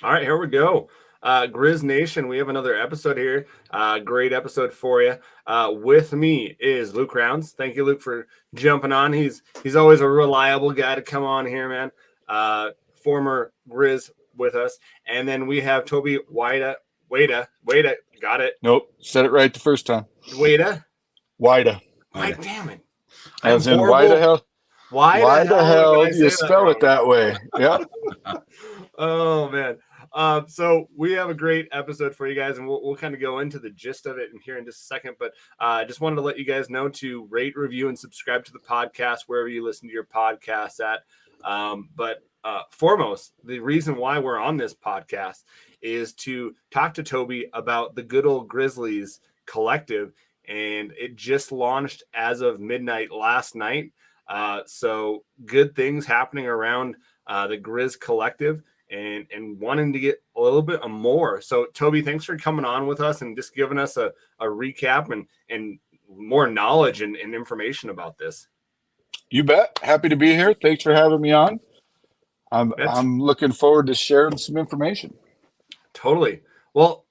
All right, here we go. Grizz Nation, we have another episode here. Great episode for you. With me is Luke Rounds. Thank you, Luke, for jumping on. He's always a reliable guy to come on here, man. Former Grizz with us. And then we have Toby Wada. Got it. Nope, said it right the first time. Wada. Wida. Why, damn it. As in, why the hell? Why the hell did I do you say that spell wrong? it that way? Yeah. Oh man. So we have a great episode for you guys, and we'll kind of go into the gist of it in here in just a second. But I just wanted to let you guys know to rate, review, and subscribe to the podcast wherever you listen to your podcasts at. But foremost, the reason why we're on this podcast is to talk to Toby about the good old Grizzlies collective, and it just launched as of midnight last night. So good things happening around the Grizz collective and wanting to get a little bit more. So Toby, thanks for coming on with us and just giving us a recap and more knowledge and information about this. You bet. Happy to be here. Thanks for having me on. I'm looking forward to sharing some information. Totally. Well,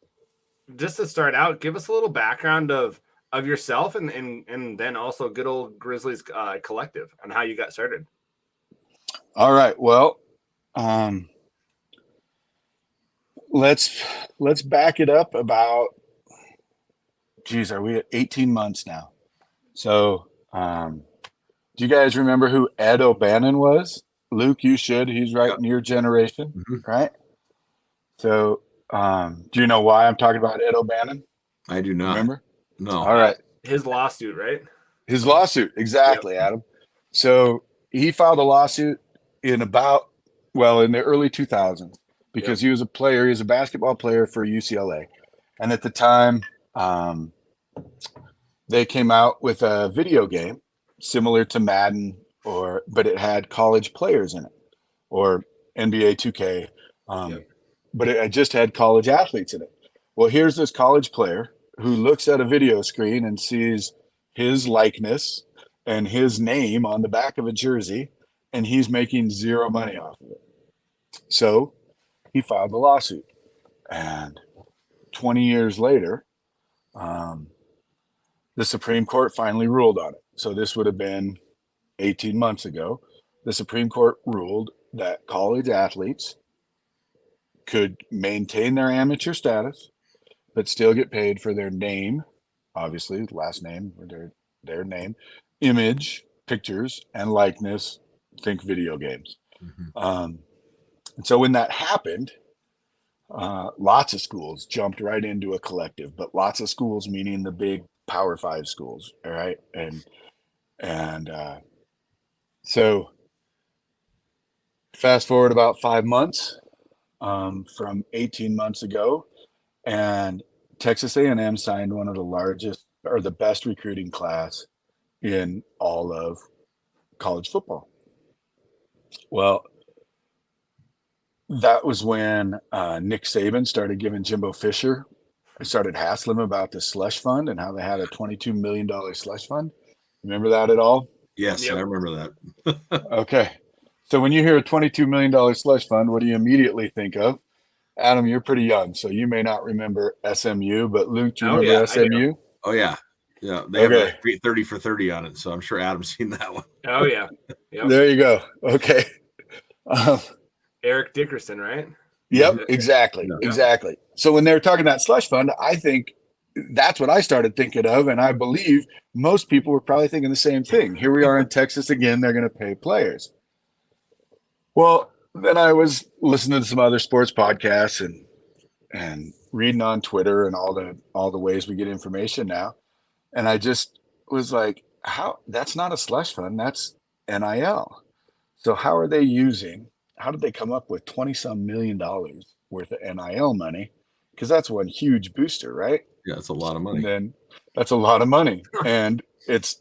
just to start out, give us a little background of yourself and then also good old Grizzlies collective and how you got started. All right. Well, let's back it up about, geez, are we at 18 months now? So, do you guys remember who Ed O'Bannon was? Luke, you should. He's right in your generation, right? So, do you know why I'm talking about Ed O'Bannon? I do not. Remember? No. All right. His lawsuit, right? His lawsuit, exactly, yep. Adam. So he filed a lawsuit in the early 2000s because he was a player. He was a basketball player for UCLA. And at the time, they came out with a video game similar to Madden, but it had college players in it, or NBA 2K. But it just had college athletes in it. Well, here's this college player who looks at a video screen and sees his likeness and his name on the back of a jersey, and he's making zero money off of it. So he filed a lawsuit. And 20 years later, the Supreme Court finally ruled on it. So this would have been 18 months ago. The Supreme Court ruled that college athletes could maintain their amateur status, but still get paid for their name, obviously, last name, or their name, image, pictures, and likeness, think video games. And so when that happened, lots of schools jumped right into a collective, but lots of schools meaning the big Power 5 schools, all right? And so fast forward about 5 months from 18 months ago, and Texas A&M signed one of the largest or the best recruiting class in all of college football. Well, that was when Nick Saban started giving Jimbo Fisher, started hassling him about the slush fund and how they had a $22 million slush fund. Remember that at all? Yes, yep. I remember that. Okay. So when you hear a $22 million slush fund, what do you immediately think of? Adam, you're pretty young, so you may not remember SMU, but Luke, do you remember SMU? Oh, yeah. Yeah, they have a 30 for 30 on it, so I'm sure Adam's seen that one. Oh, yeah. Yep. There you go. Okay. Eric Dickerson, right? Yep, exactly. Yeah. Exactly. So when they were talking about slush fund, I think that's what I started thinking of, and I believe most people were probably thinking the same thing. Here we are in Texas again, they're going to pay players. Well, then I was listening to some other sports podcasts and reading on Twitter and all the ways we get information now. And I just was like, that's not a slush fund, that's NIL. So how did they come up with 20-some million dollars worth of NIL money? Because that's one huge booster, right? Yeah, it's a lot of money. And then that's a lot of money. and that's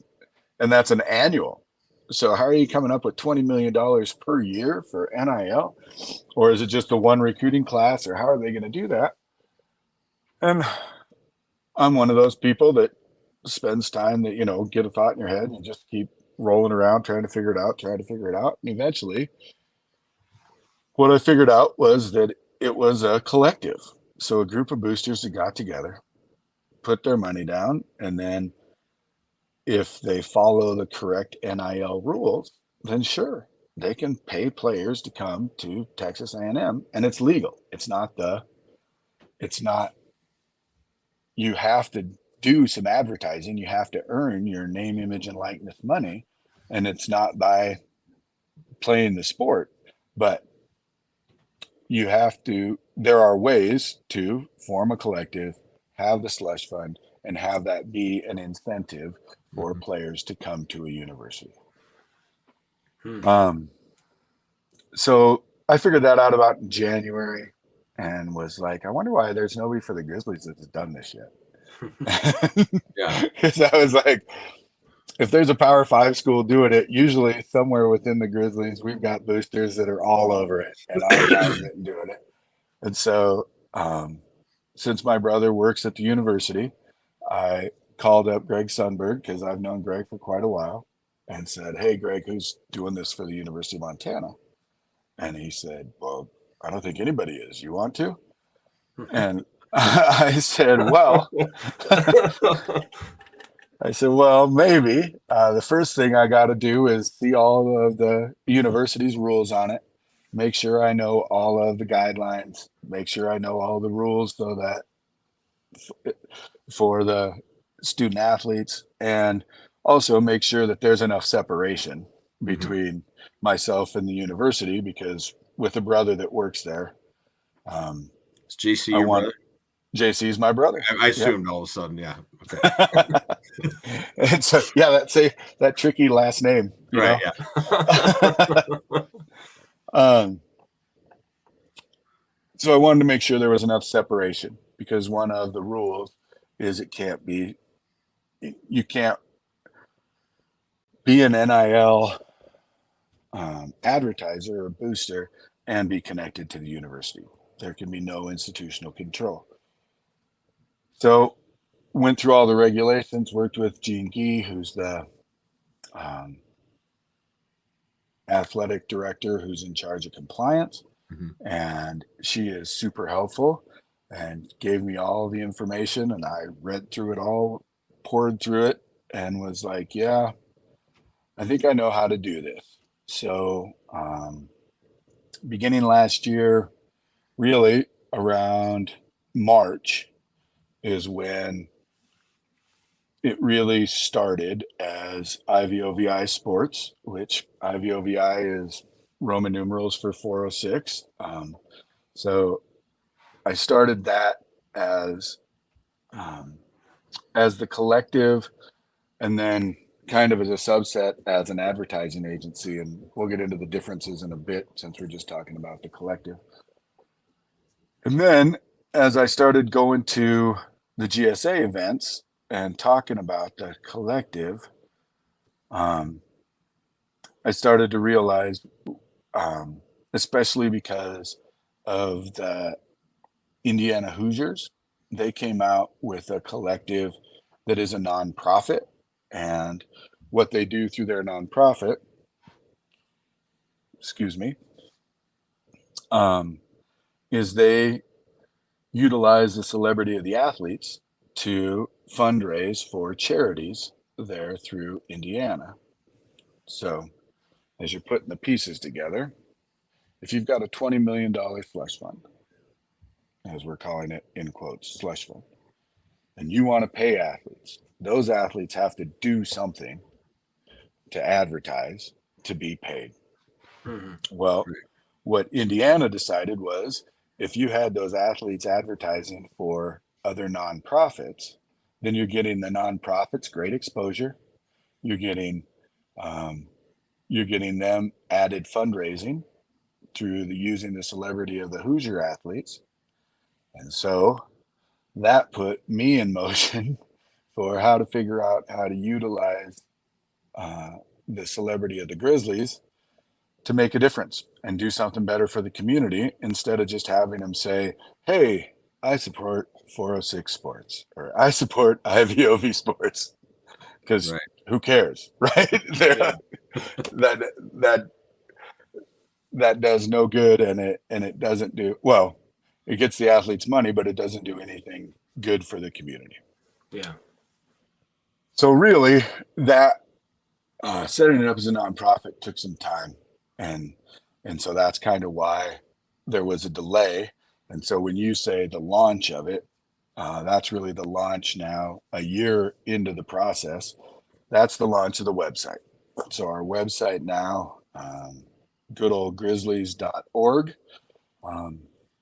an annual. So how are you coming up with $20 million per year for NIL? Or is it just a one recruiting class, or how are they going to do that? And I'm one of those people that spends time that, get a thought in your head and you just keep rolling around, trying to figure it out. And eventually what I figured out was that it was a collective. So a group of boosters that got together, put their money down, and then if they follow the correct NIL rules, then sure, they can pay players to come to Texas A&M, and it's legal. It's not you have to do some advertising. You have to earn your name, image, and likeness money, and it's not by playing the sport, but you have to, there are ways to form a collective, have the slush fund, and have that be an incentive for players to come to a university. So I figured that out about in January and was like, I wonder why there's nobody for the Grizzlies that's done this yet. Yeah. Because I was like, if there's a Power 5 school doing it, usually somewhere within the Grizzlies, we've got boosters that are all over it and on top of it and doing it. And so since my brother works at the university, I called up Greg Sundberg, because I've known Greg for quite a while, and said, hey, Greg, who's doing this for the University of Montana? And he said, well, I don't think anybody is. You want to? And I said, well, maybe. The first thing I got to do is see all of the university's rules on it, make sure I know all of the guidelines, make sure I know all the rules so that for the student athletes, and also make sure that there's enough separation between myself and the university, because with a brother that works there, is JC your brother? JC is my brother. I assumed all of a sudden, yeah. Okay. And so, yeah, that's that tricky last name, right? Yeah. So I wanted to make sure there was enough separation, because one of the rules is you can't be an NIL advertiser or booster and be connected to the university. There can be no institutional control. So went through all the regulations, worked with Jean Gee, who's the athletic director who's in charge of compliance. And she is super helpful and gave me all the information, and I read through it all, poured through it, and was like, yeah, I think I know how to do this. So beginning last year, really around March, is when it really started as IVOVI Sports, which IVOVI is Roman numerals for 406. So I started that as the collective, and then kind of as a subset as an advertising agency. And we'll get into the differences in a bit, since we're just talking about the collective. And then as I started going to the GSA events and talking about the collective, I started to realize, especially because of the Indiana Hoosiers, they came out with a collective that is a nonprofit, and what they do through their nonprofit, is they utilize the celebrity of the athletes to fundraise for charities there through Indiana. So as you're putting the pieces together, if you've got a $20 million slush fund, as we're calling it in quotes, slush fund, and you want to pay athletes, those athletes have to do something to advertise to be paid. Well, what Indiana decided was, if you had those athletes advertising for other nonprofits, then you're getting the nonprofits great exposure. You're getting them added fundraising through using the celebrity of the Hoosier athletes. And so that put me in motion for how to figure out how to utilize the celebrity of the Grizzlies to make a difference and do something better for the community, instead of just having them say, hey, I support 406 Sports, or I support IVOV Sports, because who cares, right? That does no good, and it doesn't do well. it gets the athletes money, but it doesn't do anything good for the community. Yeah. So really, that setting it up as a nonprofit took some time, and so that's kind of why there was a delay. And so when you say the launch of it, that's really the launch now, a year into the process. That's the launch of the website. So our website now, good old grizzlies.org,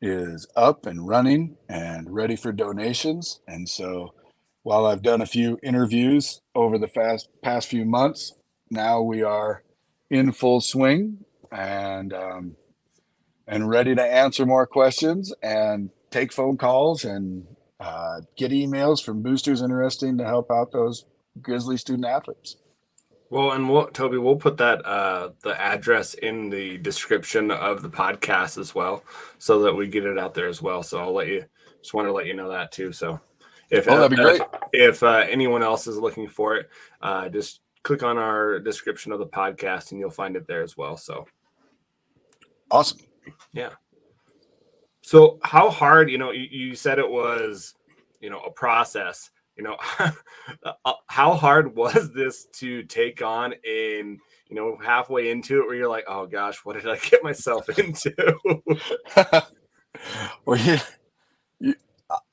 is up and running and ready for donations. And so while I've done a few interviews over the past few months, now we are in full swing and ready to answer more questions and take phone calls and get emails from boosters interested to help out those Grizzly student athletes. Well, and Toby, we'll put that the address in the description of the podcast as well, so that we get it out there as well. So I'll just want to let you know that too. So if that'd be great. If anyone else is looking for it, just click on our description of the podcast and you'll find it there as well. So awesome. Yeah. So how hard, you said it was, a process. How hard was this to take on in, halfway into it where you're like, oh gosh, what did I get myself into? Well,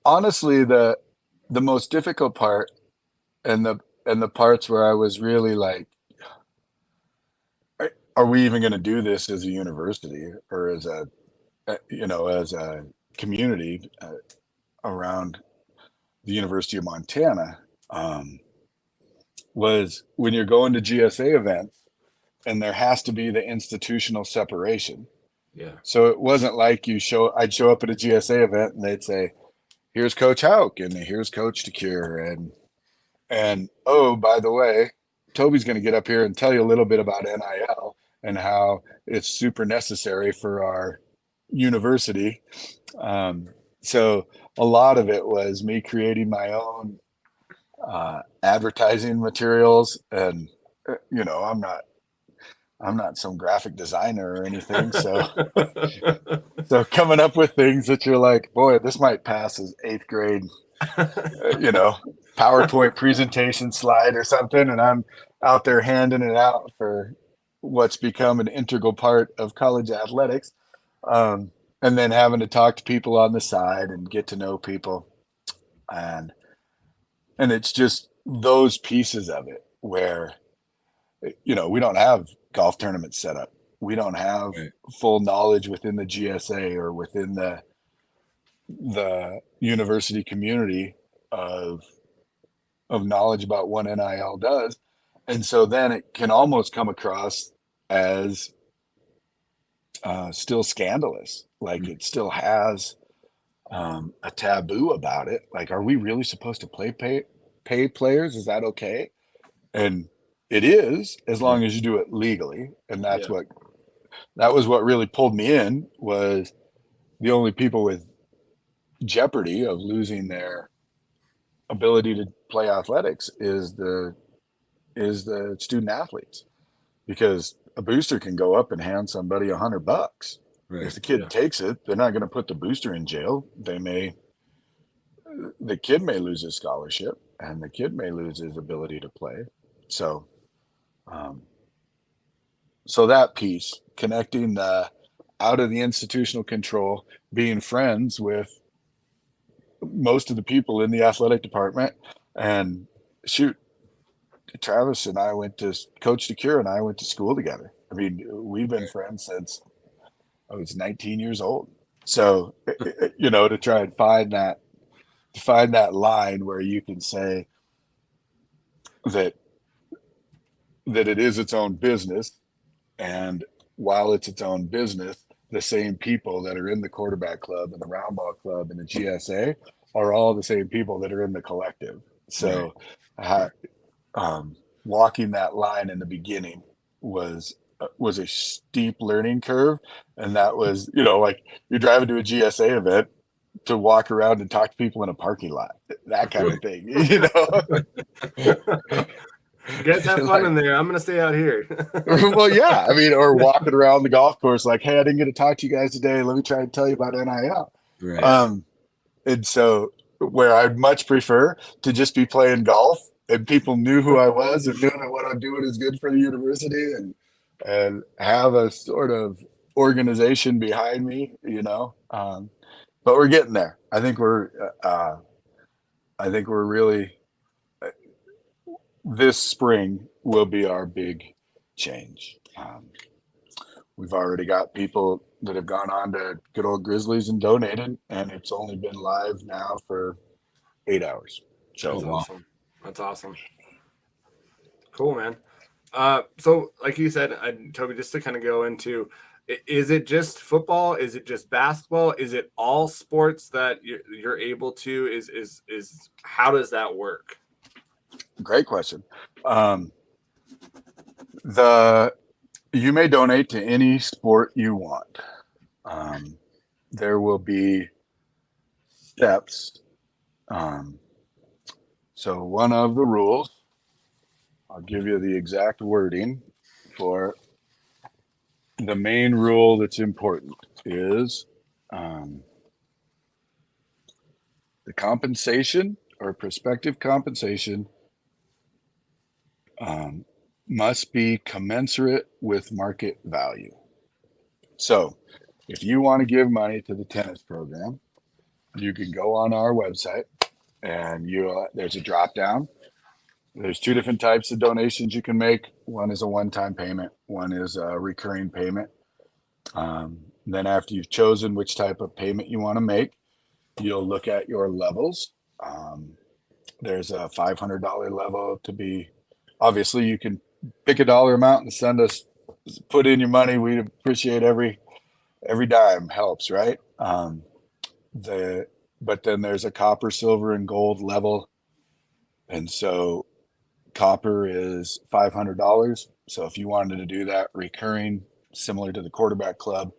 honestly, the most difficult part and the parts where I was really like, are we even going to do this as a university or as a community around the University of Montana, was when you're going to GSA events and there has to be the institutional separation. Yeah. So it wasn't like I'd show up at a GSA event and they'd say, here's Coach Hauk and here's Coach DeCure and oh, by the way, Toby's going to get up here and tell you a little bit about NIL and how it's super necessary for our university. So a lot of it was me creating my own advertising materials, and I'm not some graphic designer or anything. So so coming up with things that you're like, boy, this might pass as 8th grade, PowerPoint presentation slide or something, and I'm out there handing it out for what's become an integral part of college athletics. And then having to talk to people on the side and get to know people. And it's just those pieces of it where, we don't have golf tournaments set up. We don't have full knowledge within the GSA or within the university community of knowledge about what NIL does. And so then it can almost come across as still scandalous. Like it still has a taboo about it. Like, are we really supposed to pay players? Is that okay? And it is, as long as you do it legally. And that was what really pulled me in, was the only people with jeopardy of losing their ability to play athletics is the student athletes, because a booster can go up and hand somebody $100. Right. If the kid takes it, they're not going to put the booster in jail. The kid may lose his scholarship and the kid may lose his ability to play. So, so that piece, connecting out of the institutional control, being friends with most of the people in the athletic department, and shoot, Travis and I Coach DeCure and I went to school together. I mean, we've been friends since I was 19 years old. So, to try and find that line where you can say that it is its own business. And while it's its own business, the same people that are in the quarterback club and the round ball club and the GSA are all the same people that are in the collective. So, walking that line in the beginning was a steep learning curve. And that was, like you're driving to a GSA event to walk around and talk to people in a parking lot, that kind of thing, You guys have fun in there. I'm going to stay out here. Well, yeah. I mean, or walking around the golf course like, hey, I didn't get to talk to you guys today. Let me try and tell you about NIL. Right. And so where I'd much prefer to just be playing golf and people knew who I was and knew that what I'm doing is good for the university and have a sort of organization behind me, but we're getting there. I think we're really, this spring will be our big change. We've already got people that have gone on to good old Grizzlies and donated, and it's only been live now for 8 hours. So That's awesome. That's awesome. Cool, man. So like you said, Toby, just to kind of go into, is it just football? Is it just basketball? Is it all sports that you're able to? Is how does that work? great question. The You may donate to any sport you want. There will be steps. So one of the rules, I'll give you the exact wording for the main rule that's important is the compensation or prospective compensation must be commensurate with market value. So if you want to give money to the tennis program, you can go on our website and there's a drop down. There's two different types of donations you can make. One is a one-time payment. One is a recurring payment. Then after you've chosen which type of payment you want to make, you'll look at your levels. There's a $500 level to be, obviously you can pick a dollar amount and put in your money. We'd appreciate every dime helps, right? But then there's a copper, silver, and gold level. And so copper is $500. So if you wanted to do that recurring, similar to the quarterback club,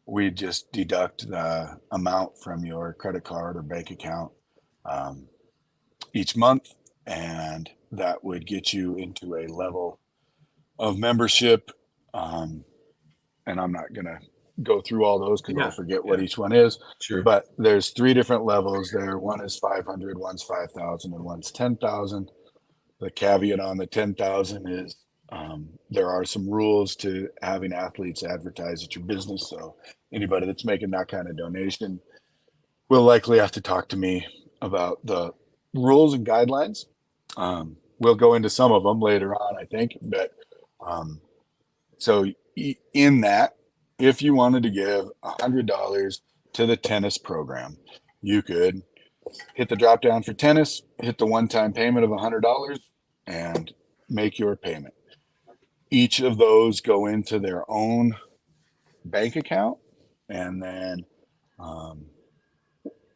we just deduct the amount from your credit card or bank account each month, and that would get you into a level of membership. And I'm not going to go through all those because I'll forget what each one is. Sure. But there's three different levels there. One is 500, one's 5,000, and one's 10,000. The caveat on the 10,000 is there are some rules to having athletes advertise at your business. So anybody that's making that kind of donation will likely have to talk to me about the rules and guidelines. We'll go into some of them later on, I think. But so in that, if you wanted to give $100 to the tennis program, you could hit the drop down for tennis, hit the one-time payment of $100, and make your payment. Each of those go into their own bank account, and then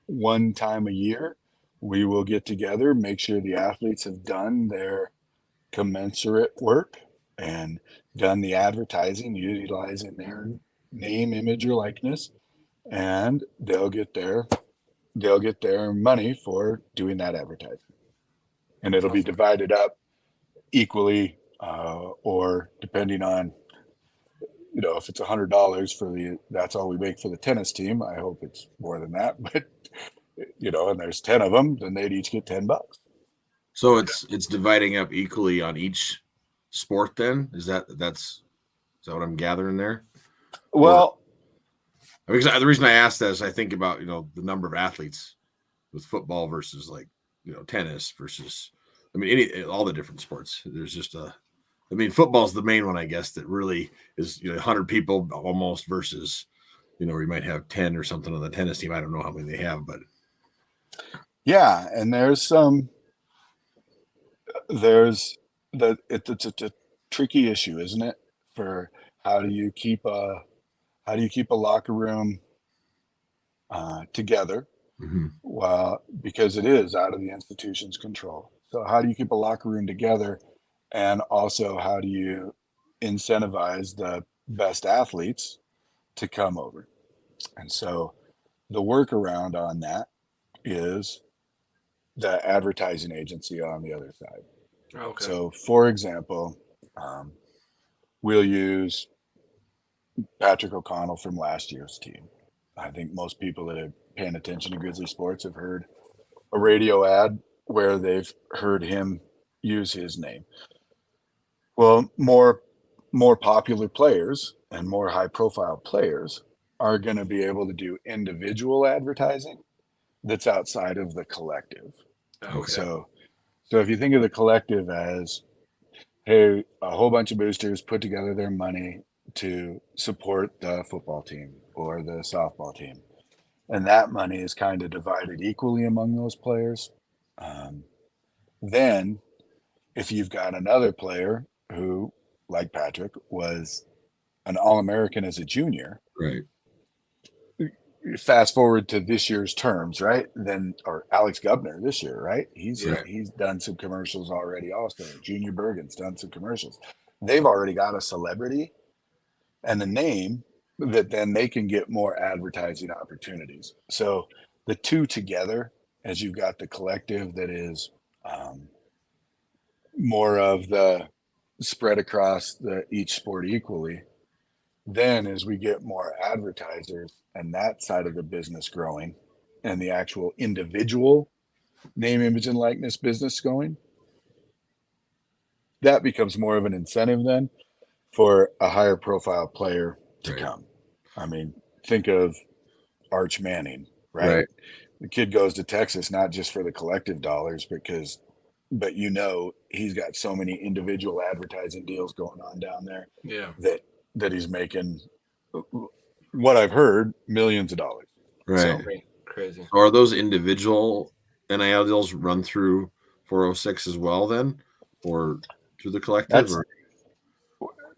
one time a year, we will get together, make sure the athletes have done their commensurate work and done the advertising, utilizing their name, image, or likeness, and they'll get their money for doing that advertising. And it'll be divided up equally, or depending on, if it's $100 that's all we make for the tennis team. I hope it's more than that, but and there's 10 of them, then they'd each get $10. So it's dividing up equally on each sport. Then is that what I'm gathering there? Well, because the reason I asked that is I think about the number of athletes with football versus tennis versus all the different sports. There's just football's the main one, I guess, that really is 100 people almost versus we might have 10 or something on the tennis team. I don't know how many they have, but yeah, and it's a tricky issue, isn't it? For how do you keep a locker room together? Mm-hmm. Well, because it is out of the institution's control. So how do you keep a locker room together, and also how do you incentivize the best athletes to come over? And so the workaround on that is the advertising agency on the other side. Okay. So, for example, we'll use Patrick O'Connell from last year's team. I think most people that are paying attention to Grizzly sports have heard a radio ad where they've heard him use his name. Well, more popular players and more high profile players are going to be able to do individual advertising that's outside of the collective. Okay. So if you think of the collective as, hey, a whole bunch of boosters put together their money to support the football team or the softball team, and that money is kind of divided equally among those players. Then if you've got another player who, like Patrick, was an All-American as a junior, Right. fast forward to this year's terms, right? Then, or Alex Gubner this year, right? He's done some commercials already. Also, Junior Bergen's done some commercials. They've already got a celebrity and a name that then they can get more advertising opportunities. So the two together, as you've got the collective that is more of the spread across each sport equally, then as we get more advertisers and that side of the business growing and the actual individual name, image, and likeness business going, that becomes more of an incentive then for a higher profile player to come. I mean, think of Arch Manning, right? The kid goes to Texas not just for the collective dollars, but he's got so many individual advertising deals going on down there. Yeah. That he's making, what I've heard, millions of dollars. Right. So, crazy. So are those individual NIL deals run through 406 as well then, or through the collective?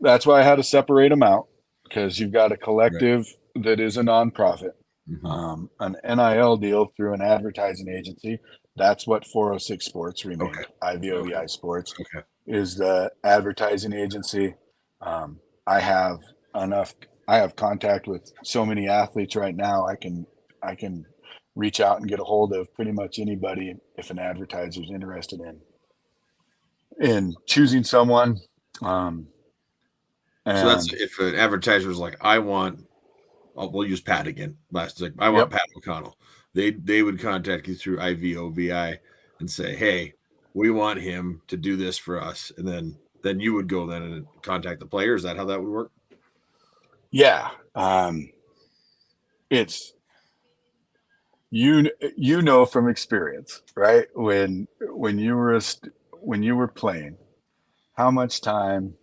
That's why I had to separate them out, because you've got a collective that is a nonprofit, an NIL deal through an advertising agency. That's what 406 Sports remained. IVOVI Sports is the advertising agency. I have contact with so many athletes right now. I can reach out and get a hold of pretty much anybody if an advertiser is interested in choosing someone. So that's if an advertiser is like, we'll use Pat again. I want Pat O'Connell. They would contact you through IVOVI and say, hey, we want him to do this for us, and then you would go then and contact the player. Is that how that would work? Yeah. It's, from experience, right? When you were playing, how much time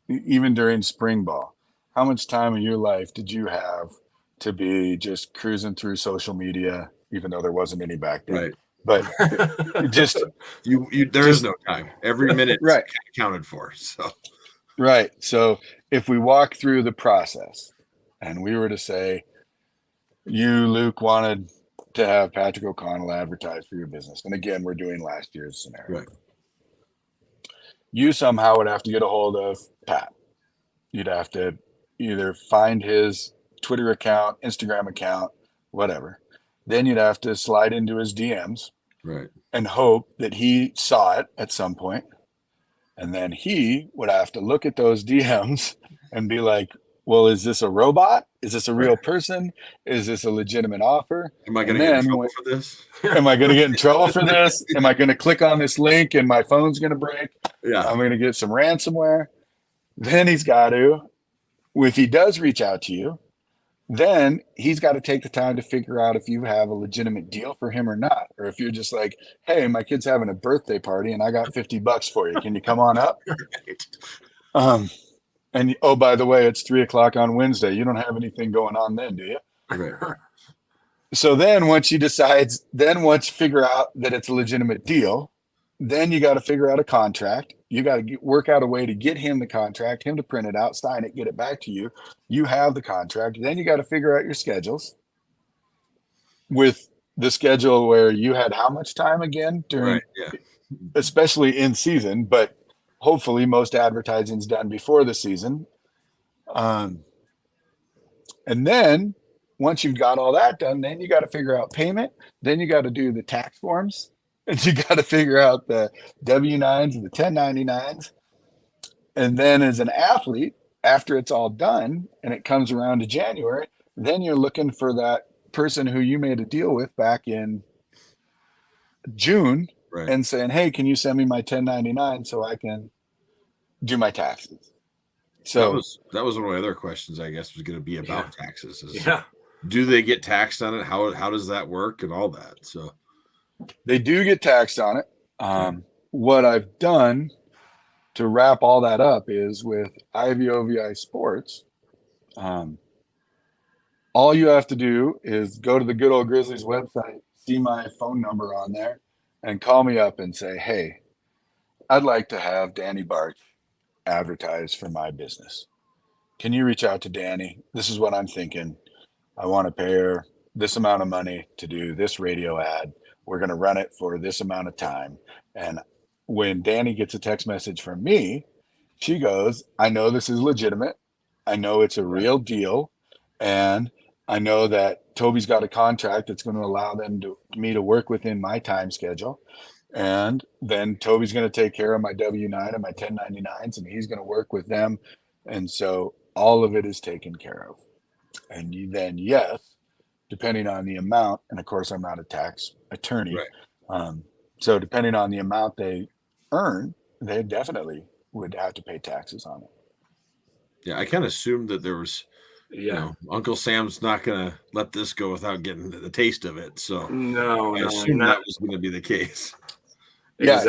even during spring ball, how much time in your life did you have to be just cruising through social media, even though there wasn't any back then? Right. But just there is no time. Every minute counted for. So right. So if we walk through the process and we were to say, you, Luke, wanted to have Patrick O'Connell advertise for your business. And again, we're doing last year's scenario. Right. You somehow would have to get a hold of Pat. You'd have to either find his Twitter account, Instagram account, whatever. Then you'd have to slide into his DMs and hope that he saw it at some point. And then he would have to look at those DMs and be like, well, is this a robot? Is this a real person? Is this a legitimate offer? Am I going to get in trouble for this? Am I going to get in trouble for this? Am I going to click on this link and my phone's going to break? Yeah. I'm going to get some ransomware. Then he's got to, if he does reach out to you, then he's got to take the time to figure out if you have a legitimate deal for him or not. Or if you're just like, hey, my kid's having a birthday party and I got $50 for you. Can you come on up? And oh, by the way, it's 3:00 on Wednesday. You don't have anything going on then, do you? Right. So then once you figure out that it's a legitimate deal, then you got to figure out a contract. You got to work out a way to get him the contract, him to print it out, sign it, get it back to you. You have the contract. Then you got to figure out your schedules with the schedule where you had how much time again during, especially in season, but hopefully most advertising is done before the season. And then once you've got all that done, then you got to figure out payment. Then you got to do the tax forms. And you got to figure out the W-9s and the 1099s. And then as an athlete, after it's all done and it comes around to January, then you're looking for that person who you made a deal with back in June Right. and saying, hey, can you send me my 1099 so I can do my taxes? So that was one of my other questions, I guess, was going to be about taxes. Yeah. Do they get taxed on it? How does that work and all that? So they do get taxed on it. What I've done to wrap all that up is with IVOVI Sports. All you have to do is go to the Good Old Grizzlies website, see my phone number on there, and call me up and say, hey, I'd like to have Danny Barch advertise for my business. Can you reach out to Danny? This is what I'm thinking. I want to pay her this amount of money to do this radio ad. We're going to run it for this amount of time. And when Danny gets a text message from me, she goes, I know this is legitimate. I know it's a real deal. And I know that Toby's got a contract that's going to allow me to work within my time schedule. And then Toby's going to take care of my W-9 and my 1099s, and he's going to work with them. And so all of it is taken care of. And then, yes, depending on the amount, and of course, I'm not a tax attorney. right. So depending on the amount they earn, they definitely would have to pay taxes on it. Yeah, I kind of assumed that there was, Uncle Sam's not going to let this go without getting the taste of it. So I assumed that was going to be the case. Yeah,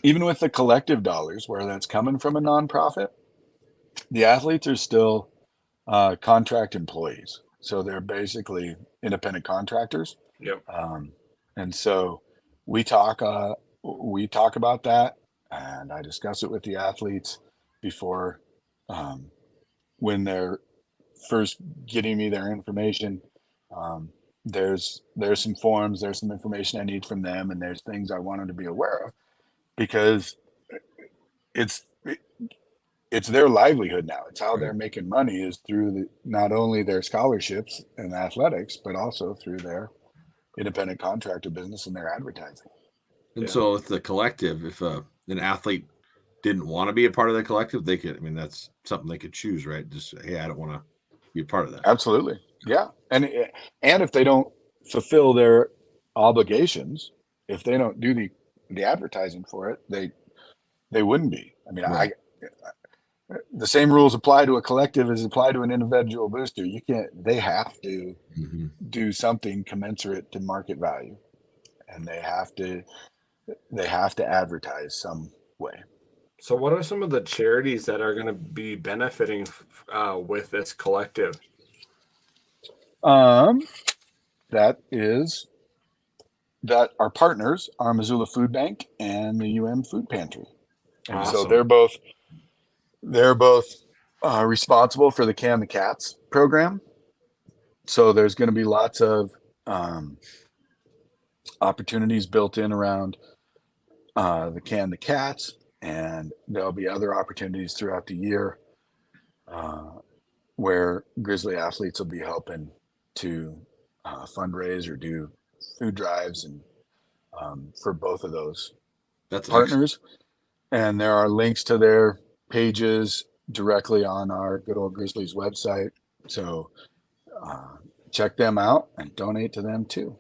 even with the collective dollars, where that's coming from a nonprofit, the athletes are still contract employees. So they're basically independent contractors. Yep. And so we talk about that, and I discuss it with the athletes before when they're first getting me their information. There's some forms, there's some information I need from them, and there's things I want them to be aware of, because it's their livelihood now. It's how they're making money, is through not only their scholarships and athletics, but also through their independent contractor business and their advertising. And so with the collective, if an athlete didn't want to be a part of the collective, they could, that's something they could choose, right? Just say, hey, I don't want to be a part of that. Absolutely. Yeah. And if they don't fulfill their obligations, if they don't do the advertising for it, they wouldn't be. Right. The same rules apply to a collective as apply to an individual booster. They have to do something commensurate to market value, and they have to advertise some way. So what are some of the charities that are going to be benefiting with this collective? That our partners are Missoula Food Bank and the UM Food Pantry. And Awesome. so they're both responsible for the Can the Cats program. So there's going to be lots of opportunities built in around the Can the Cats, and there'll be other opportunities throughout the year where Grizzly athletes will be helping to fundraise or do food drives, and for both of those partners. Excellent. And there are links to their pages directly on our Good Old Grizzlies website. So check them out and donate to them too.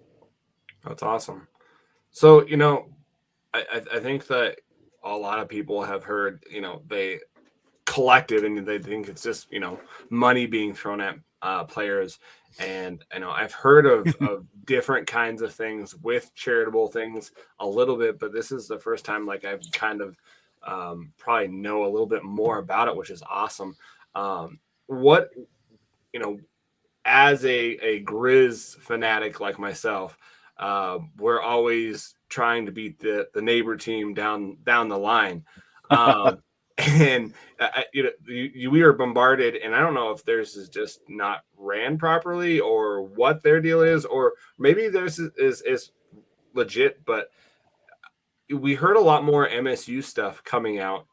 That's awesome. So, I think that a lot of people have heard, they collective and they think it's just, money being thrown at players. And I've heard of different kinds of things with charitable things a little bit, but this is the first time I've kind of probably know a little bit more about it, which is awesome. What, as a Grizz fanatic like myself, we're always trying to beat the neighbor team down the line. And we are bombarded, and I don't know if theirs is just not ran properly or what their deal is, or maybe theirs is legit, but we heard a lot more MSU stuff coming out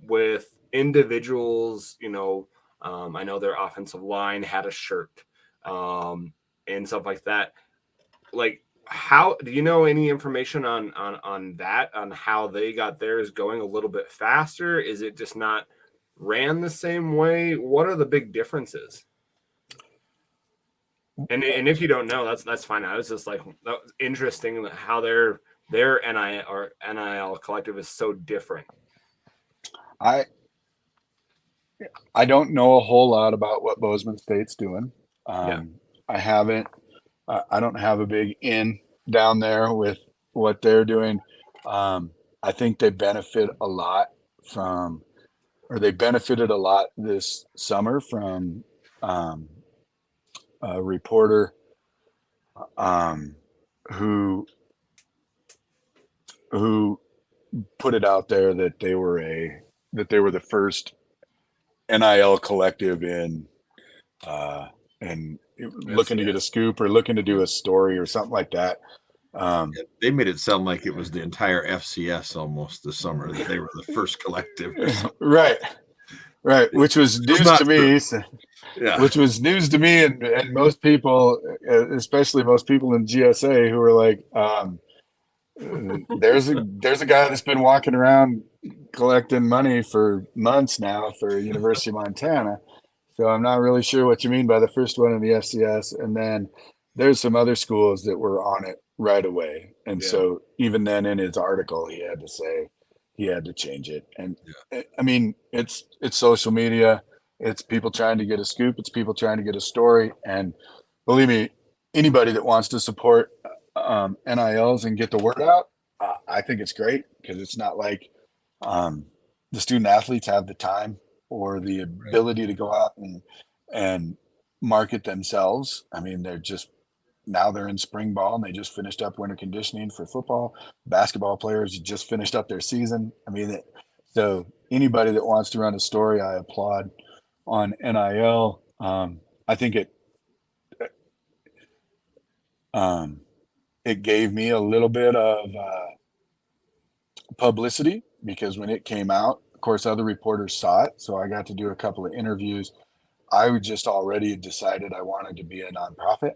with individuals. I know their offensive line had a shirt and stuff like that. How do you know any information on that, on how they got theirs going a little bit faster? Is it just not ran the same way? What are the big differences? And if you don't know, that's fine. I was just like, that was interesting how their NIL collective is so different. I I don't know a whole lot about what Bozeman State's doing. Yeah. I haven't. I don't have a big in down there with what they're doing. I think they benefit a lot from, or they benefited a lot this summer from um, a reporter um, who who put it out there that they were the first NIL collective in and looking to get a FCS. scoop or looking to do a story or something like that. They made it sound like it was the entire FCS almost this summer that they were the first collective or something. Right, which was news to me. Yeah. Which was news to me and most people, especially most people in GSA, who were like, there's a guy that's been walking around collecting money for months now for University of Montana. So I'm not really sure what you mean by the first one in the FCS. And then there's some other schools that were on it right away. And so even then in his article, he had to say he had to change it. And I mean, it's social media. It's people trying to get a scoop. It's people trying to get a story. And believe me, anybody that wants to support NILs and get the word out, I think it's great because it's not like the student athletes have the time or the ability to go out and market themselves. I mean, they're in spring ball and they just finished up winter conditioning for football. Basketball players just finished up their season. I mean, so anybody that wants to run a story, I applaud on NIL. I think it gave me a little bit of publicity because when it came out, of course, other reporters saw it. So I got to do a couple of interviews. I just already decided I wanted to be a nonprofit.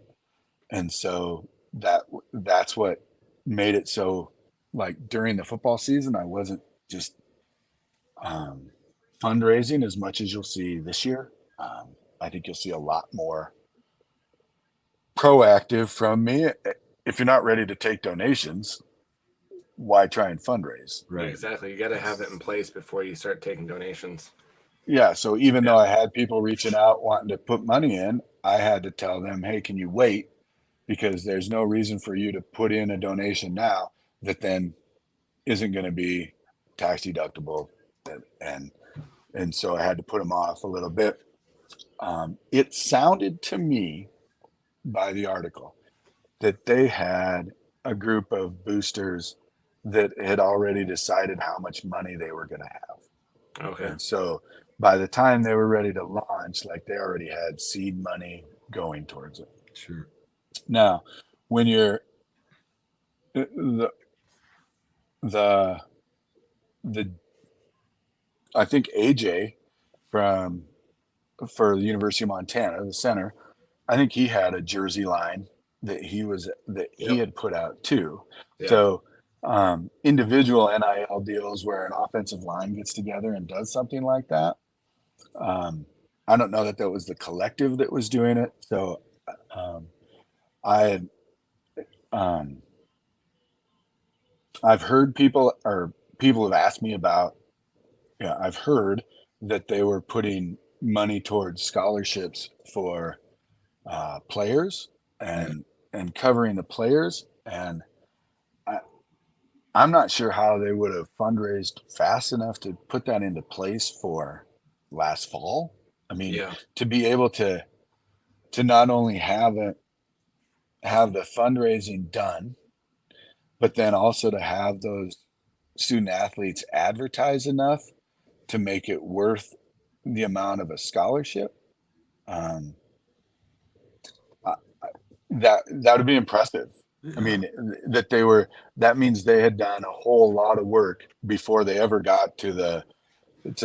And so that's what made it so, like, during the football season, I wasn't just fundraising as much as you'll see this year. I think you'll see a lot more proactive from me. If you're not ready to take donations, why try and fundraise? Right. Exactly. You got to have it in place before you start taking donations. Yeah. So even though I had people reaching out wanting to put money in, I had to tell them, hey, can you wait? Because there's no reason for you to put in a donation now that then isn't going to be tax deductible. And so I had to put them off a little bit. It sounded to me by the article that they had a group of boosters that had already decided how much money they were going to have. Okay. And so by the time they were ready to launch, like, they already had seed money going towards it. Sure. Now, when you're the I think AJ for the University of Montana, the center, I think he had a jersey line that he had put out too. Yeah. So individual NIL deals where an offensive line gets together and does something like that. I don't know that was the collective that was doing it. So I've heard people have asked me about, I've heard that they were putting money towards scholarships for players and covering the players. And I'm not sure how they would have fundraised fast enough to put that into place for last fall. I mean, to be able to not only have the fundraising done, but then also to have those student athletes advertise enough to make it worth the amount of a scholarship. That would be impressive. I mean, that means they had done a whole lot of work before they ever got to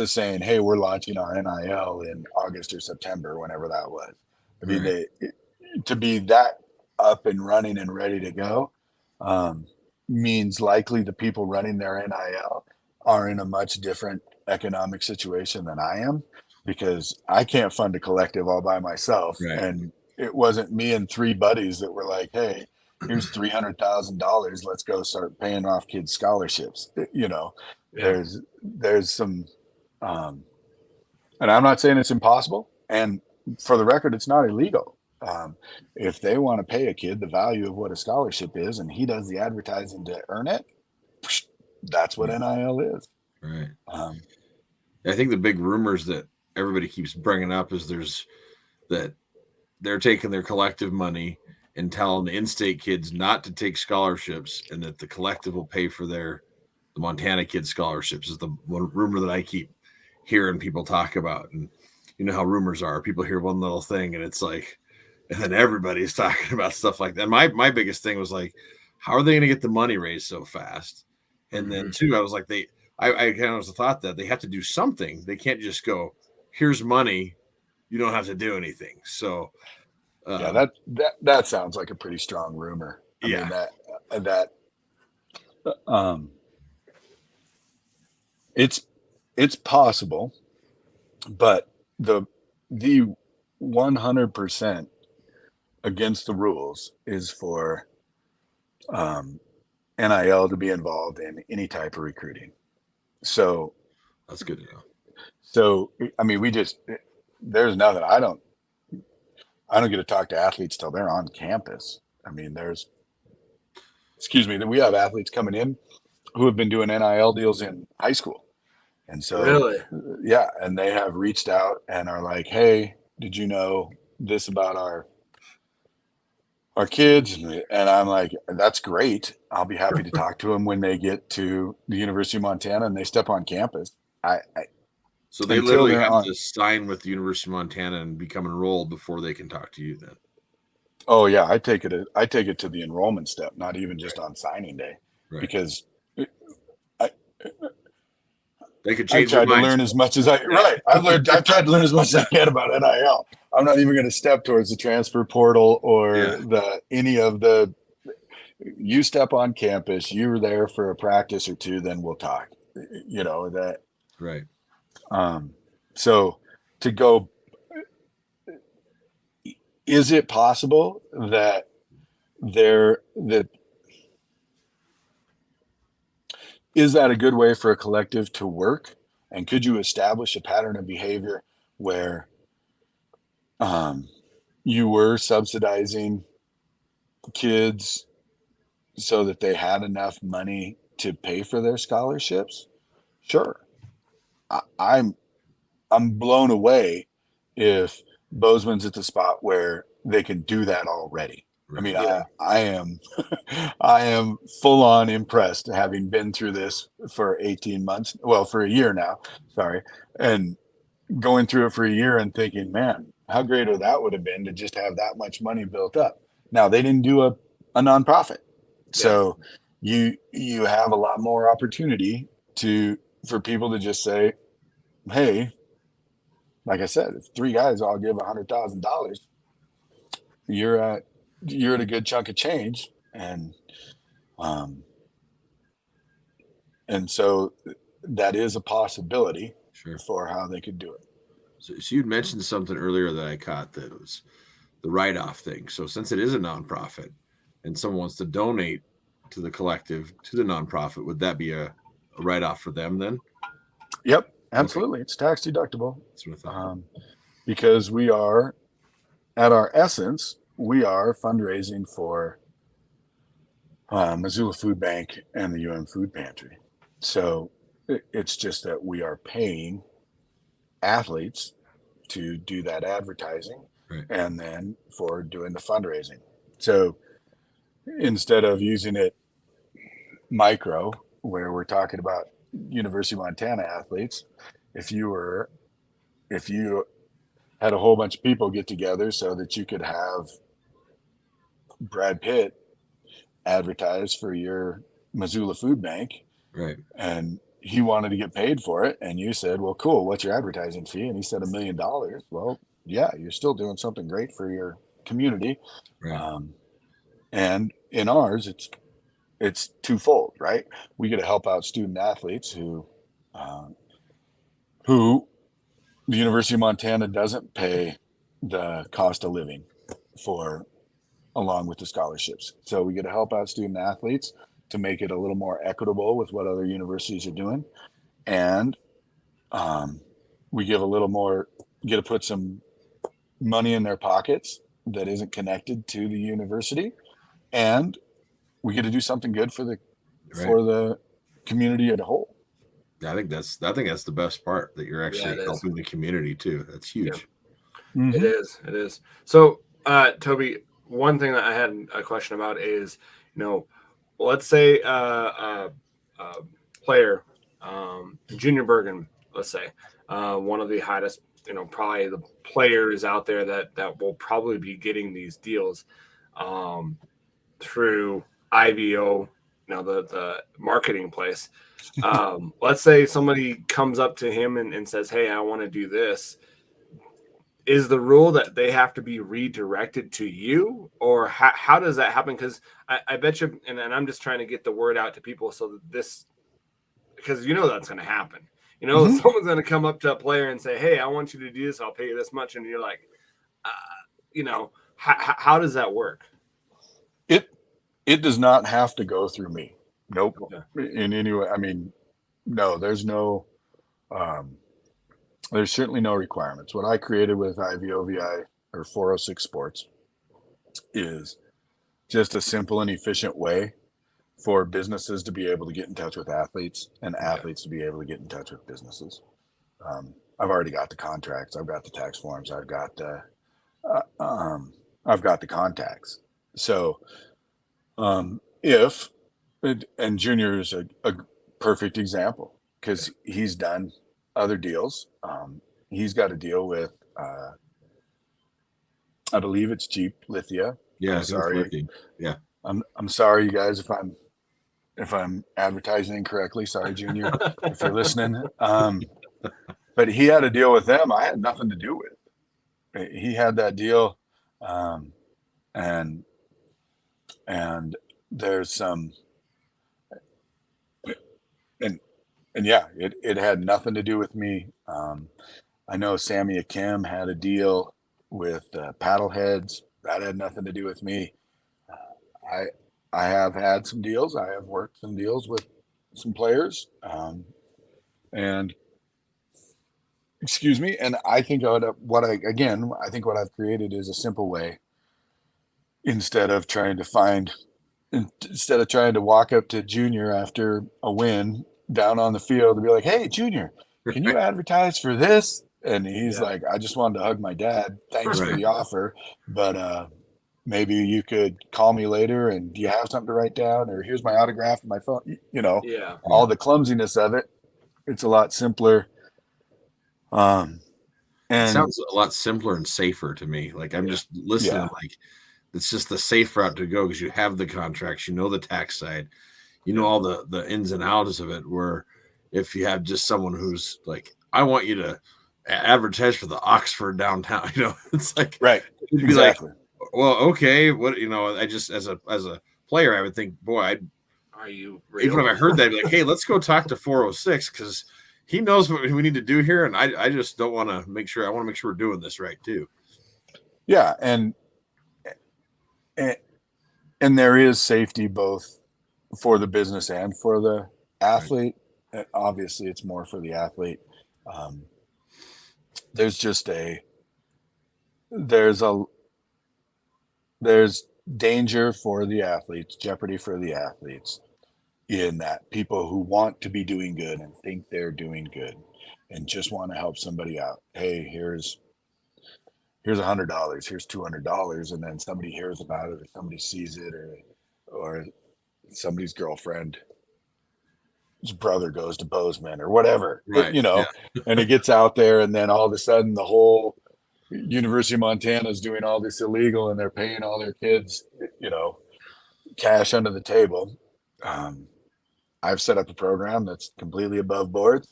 saying, hey, we're launching our NIL in August or September, whenever that was. I mean, to be that up and running and ready to go means likely the people running their NIL are in a much different economic situation than I am, because I can't fund a collective all by myself. Right. And it wasn't me and three buddies that were like, hey, here's $300,000. Let's go start paying off kids' scholarships. You know, Yeah. there's some, and I'm not saying it's impossible. And for the record, it's not illegal. If they want to pay a kid the value of what a scholarship is, and he does the advertising to earn it, that's what Right. NIL is. Right. Um, I think the big rumors that everybody keeps bringing up is that they're taking their collective money and telling the in-state kids not to take scholarships, and that the collective will pay for the Montana kids scholarships is the one rumor that I keep hearing people talk about. And you know how rumors are. People hear one little thing and it's like, and then everybody's talking about stuff like that. And my biggest thing was like, how are they going to get the money raised so fast? And then two, I was like, I kind of was the thought that they have to do something. They can't just go, here's money, you don't have to do anything. So yeah, that sounds like a pretty strong rumor. I yeah, mean that um, it's possible, but the 100% against the rules is for NIL to be involved in any type of recruiting. So that's good to know. So I mean, there's nothing. I don't get to talk to athletes till they're on campus. I mean, excuse me, we have athletes coming in who have been doing NIL deals in high school. And so, Really? yeah, and they have reached out and are like, hey, did you know this about our kids? And I'm like, that's great. I'll be happy to talk to them when they get to the University of Montana and they step on campus. So they Until literally they're have on. to sign with the University of Montana and become enrolled before they can talk to you then. Oh yeah, I take it to the enrollment step, not even just on signing day, Right. because I They could I change their tried to minds. learn as much as I've tried to learn as much as I can about NIL. I'm not even going to step towards the transfer portal or any of the. You step on campus, you're there for a practice or two, then we'll talk. You know that. Right. So to go, is it possible that that is that a good way for a collective to work? And could you establish a pattern of behavior where um, you were subsidizing kids so that they had enough money to pay for their scholarships? Sure. I, I'm I'm blown away if Bozeman's at the spot where they can do that already. I Right. mean, Yeah. I am I am full on impressed having been through this for 18 months. Well, for a year now, sorry. And going through it for a year and thinking, man, how great that would have been to just have that much money built up. Now they didn't do a nonprofit. Yeah. So you have a lot more opportunity for people to just say, hey, like I said, if three guys all give $100,000, you're at a good chunk of change, um, and so that is a possibility Sure. for how they could do it. So you'd mentioned something earlier that I caught, that was the write-off thing. So since it is a nonprofit and someone wants to donate to the collective, to the nonprofit, would that be a write-off for them then? Yep, Okay. absolutely. It's tax deductible That's what I thought. because we are, at our essence, we are fundraising for Missoula Food Bank and the UM Food Pantry. So it's just that we are paying athletes to do that advertising Right. and then for doing the fundraising. So instead of using it micro, where we're talking about University of Montana athletes, if you had a whole bunch of people get together so that you could have Brad Pitt advertise for your Missoula Food Bank, Right. and he wanted to get paid for it, and you said, well, cool, what's your advertising fee? And he said $1 million. Well, yeah, you're still doing something great for your community. Right. And in ours, it's twofold, right? We get to help out student athletes who the University of Montana doesn't pay the cost of living. for along with the scholarships. So we get to help out student athletes to make it a little more equitable with what other universities are doing. And we give a little more, get to put some money in their pockets that isn't connected to the university. And we get to do something good for the community as a whole. I think that's the best part, that you're actually helping the community too. That's huge. Yeah. Mm-hmm. It is. So, Toby, one thing that I had a question about is, let's say a player, Junior Bergen, let's say, one of the hottest, probably the players out there that will probably be getting these deals through IVO, the marketing place. Let's say somebody comes up to him and says, "Hey, I want to do this." Is the rule that they have to be redirected to you, or how does that happen? Because I bet you, and I'm just trying to get the word out to people so that this, because that's going to happen. Mm-hmm. Someone's going to come up to a player and say, "Hey, I want you to do this. I'll pay you this much," and you're like, how does that work? It does not have to go through me. Nope. Okay. In any way. I mean, no, there's certainly no requirements. What I created with IVOVI or 406 Sports is just a simple and efficient way for businesses to be able to get in touch with athletes and athletes to be able to get in touch with businesses. I've already got the contracts. I've got the tax forms. I've got the contacts. So, and Junior is a perfect example because he's done other deals. He's got a deal with, I believe it's Jeep Lithia. Yeah, I'm sorry. Yeah, I'm sorry, you guys, if I'm advertising incorrectly. Sorry, Junior, if you're listening. But he had a deal with them. I had nothing to do with. He had that deal, and there's some, and yeah, it had nothing to do with me. I know Sammy Akim had a deal with Paddleheads. That had nothing to do with me. I have had some deals. I have worked some deals with some players, and excuse me. And I think what I've created is a simple way. Instead of trying to walk up to Junior after a win down on the field and be like, "Hey, Junior, can you advertise for this?" And he's like, "I just wanted to hug my dad. Thanks for the offer, but maybe you could call me later, and do you have something to write down, or here's my autograph and my phone?" All the clumsiness of it. It's a lot simpler. And it sounds a lot simpler and safer to me. Like I'm just listening. Like it's just the safe route to go because you have the contracts, the tax side, all the ins and outs of it. Where if you have just someone who's like, "I want you to advertise for the Oxford downtown," it's like, right, you'd be like, "Well, okay, what?" I just as a player, I would think, boy, are you real? Even if I heard that, I'd be like, "Hey, let's go talk to 406 because he knows what we need to do here," and I just don't want to make sure. I want to make sure we're doing this right too. Yeah, and there is safety both for the business and for the athlete. Right. Obviously, it's more for the athlete. There's danger for the athletes, jeopardy for the athletes, in that people who want to be doing good and think they're doing good and just want to help somebody out. Hey, here's $100, here's $200, and then somebody hears about it, or somebody sees it, or somebody's girlfriend's brother goes to Bozeman or whatever, right. And it gets out there, and then all of a sudden the whole University of Montana is doing all this illegal, and they're paying all their kids, cash under the table. I've set up a program that's completely above board,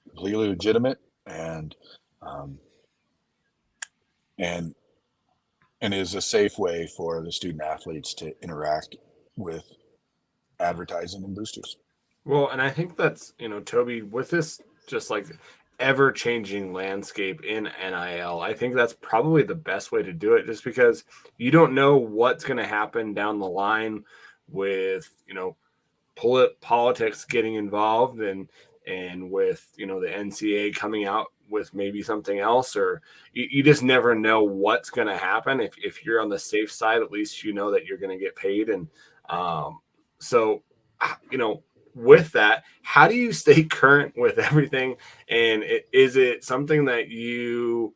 completely legitimate, and is a safe way for the student athletes to interact with advertising and boosters. Well, and I think that's, Toby, with this, just like ever-changing landscape in NIL. I think that's probably the best way to do it, just because you don't know what's going to happen down the line with, politics getting involved, and with, the NCAA coming out with maybe something else, or you just never know what's going to happen. If you're on the safe side, at least you know that you're going to get paid. And so, with that, how do you stay current with everything? And is it something that you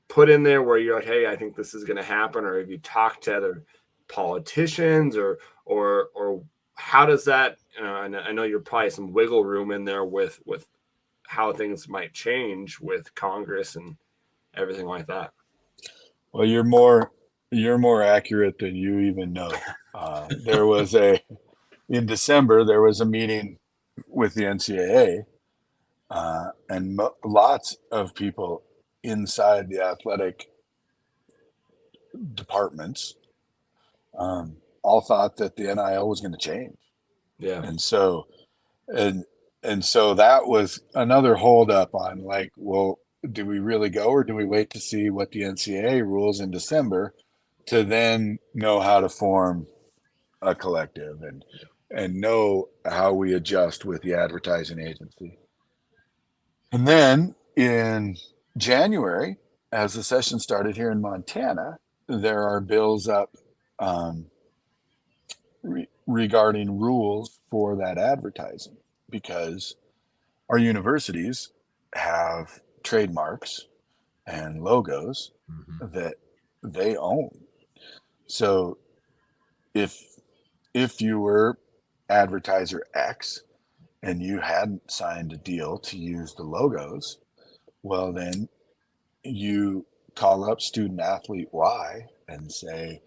put in there where you're like, hey, I think this is going to happen, or have you talked to other politicians, or how does that? And I know you're probably some wiggle room in there with how things might change with Congress and everything like that. Well, you're more accurate than you even know. There was in December, there was a meeting with the NCAA, and lots of people inside the athletic departments all thought that the NIL was going to change. Yeah. And so that was another holdup on, like, well, do we really go, or do we wait to see what the NCAA rules in December to then know how to form a collective and know how we adjust with the advertising agency? And then in January, as the session started here in Montana, there are bills up regarding rules for that advertising, because our universities have trademarks and logos that they own. So if you were advertiser X and you hadn't signed a deal to use the logos, well, then you call up student athlete Y and say,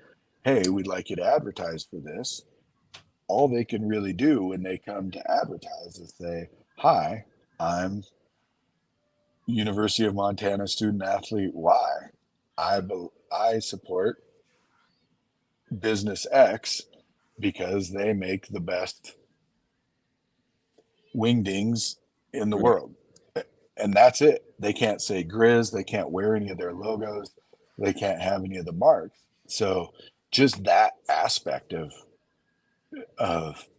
hey, we'd like you to advertise for this. All they can really do when they come to advertise is say, hi, I'm University of Montana student athlete Y. I support business X because they make the best wingdings in the world. And that's it. They can't say Grizz. They can't wear any of their logos. They can't have any of the marks. So just that aspect of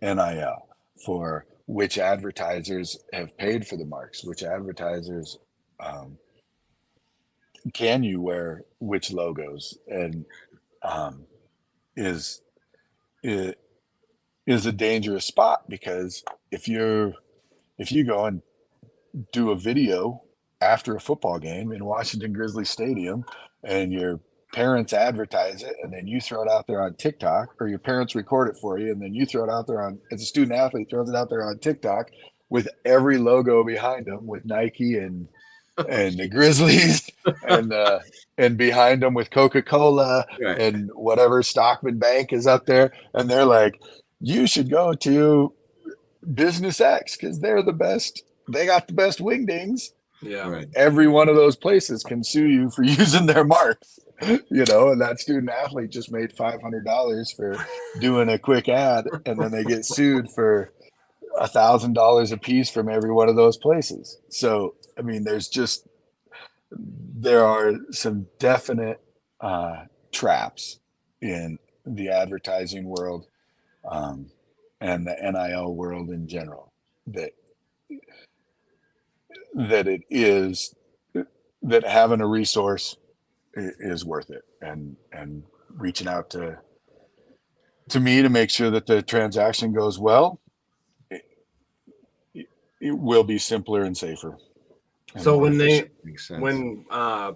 NIL, for which advertisers have paid for the marks, which advertisers can you wear which logos, and is a dangerous spot, because if you go and do a video after a football game in Washington Grizzlies Stadium and your parents advertise it, and then you throw it out there on TikTok, or your parents record it for you and then you throw it out there on, as a student athlete, throws it out there on TikTok with every logo behind them, with Nike and the Grizzlies and behind them with Coca-Cola and whatever Stockman Bank is up there, and they're like, you should go to Business X because they're the best. They got the best wingdings. Yeah. Right. Every one of those places can sue you for using their marks, and that student athlete just made $500 for doing a quick ad, and then they get sued for $1,000 a piece from every one of those places. So, I mean, there are some definite traps in the advertising world and the NIL world in general that having a resource is worth it, and reaching out to me to make sure that the transaction goes well, it will be simpler and safer. So when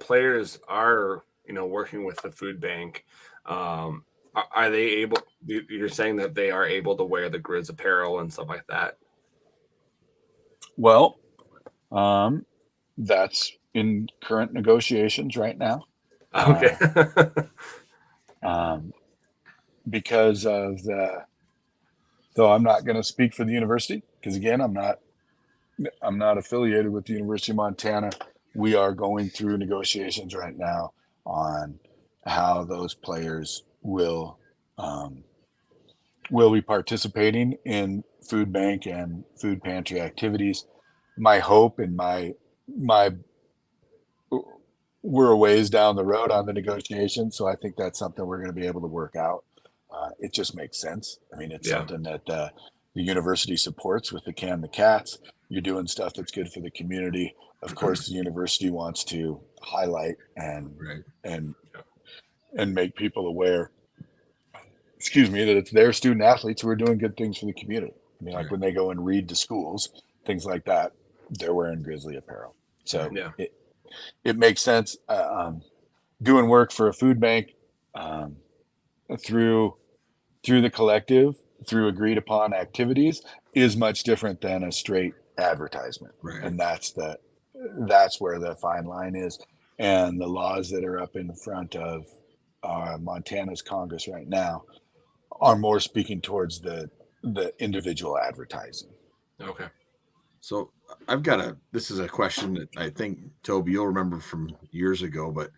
players are working with the food bank, are they able? You're saying that they are able to wear the Grizz apparel and stuff like that? Well, that's in current negotiations right now. Okay. Because of though I'm not going to speak for the university, because again, I'm not affiliated with the University of Montana. We are going through negotiations right now on how those players will be participating in food bank and food pantry activities, my hope and my we're a ways down the road on the negotiation, so I think that's something we're going to be able to work out. It just makes sense. I mean, it's something that the university supports with the Can the Cats. You're doing stuff that's good for the community. Of course, the university wants to highlight and make people aware, excuse me, that it's their student athletes who are doing good things for the community. I mean, like when they go and read to schools, things like that, they're wearing Grizzly apparel. So it makes sense. Doing work for a food bank through the collective, through agreed upon activities, is much different than a straight advertisement. And that's where the fine line is. And the laws that are up in front of Montana's Congress right now are more speaking towards the individual advertising. Okay. So this is a question that I think, Toby, you'll remember from years ago, but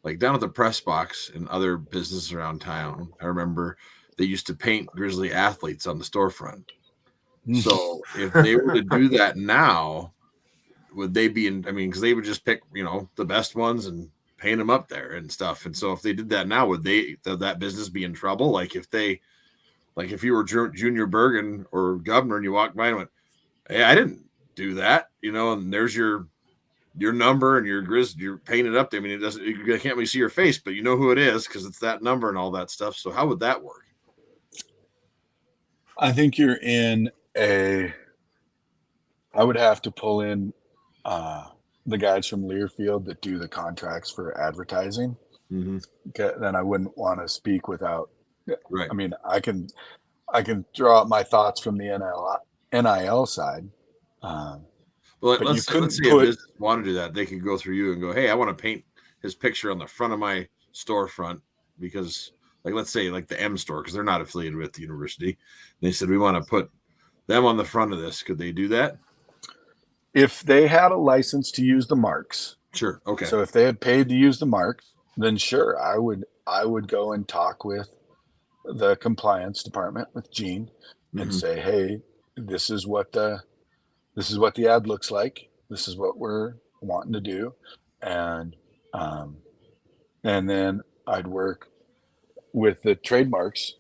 like down at the press box and other businesses around town, I remember they used to paint Grizzly athletes on the storefront. So if they were to do that now, would they be because they would just pick, the best ones and paint them up there and stuff. And so if they did that now, would that business be in trouble? Like if you were Junior Bergen or Governor and you walked by and went, hey, I didn't do that, and there's your number and you're painted up there. I mean, you can't really see your face, but you know who it is because it's that number and all that stuff. So how would that work? I think you're in I would have to pull in the guys from Learfield that do the contracts for advertising. Mm-hmm. Then I wouldn't want to speak without. Right. I mean, I can throw out my thoughts from the NIL side. Well, let's say a business want to do that. They could go through you and go, hey, I want to paint his picture on the front of my storefront because, like, let's say like the M store, because they're not affiliated with the university. And they said, we want to put them on the front of this. Could they do that? If they had a license to use the marks. Sure. Okay. So if they had paid to use the marks, then sure, I would go and talk with the compliance department with Gene and say, hey, this is what the ad looks like. This is what we're wanting to do. And then I'd work with the trademarks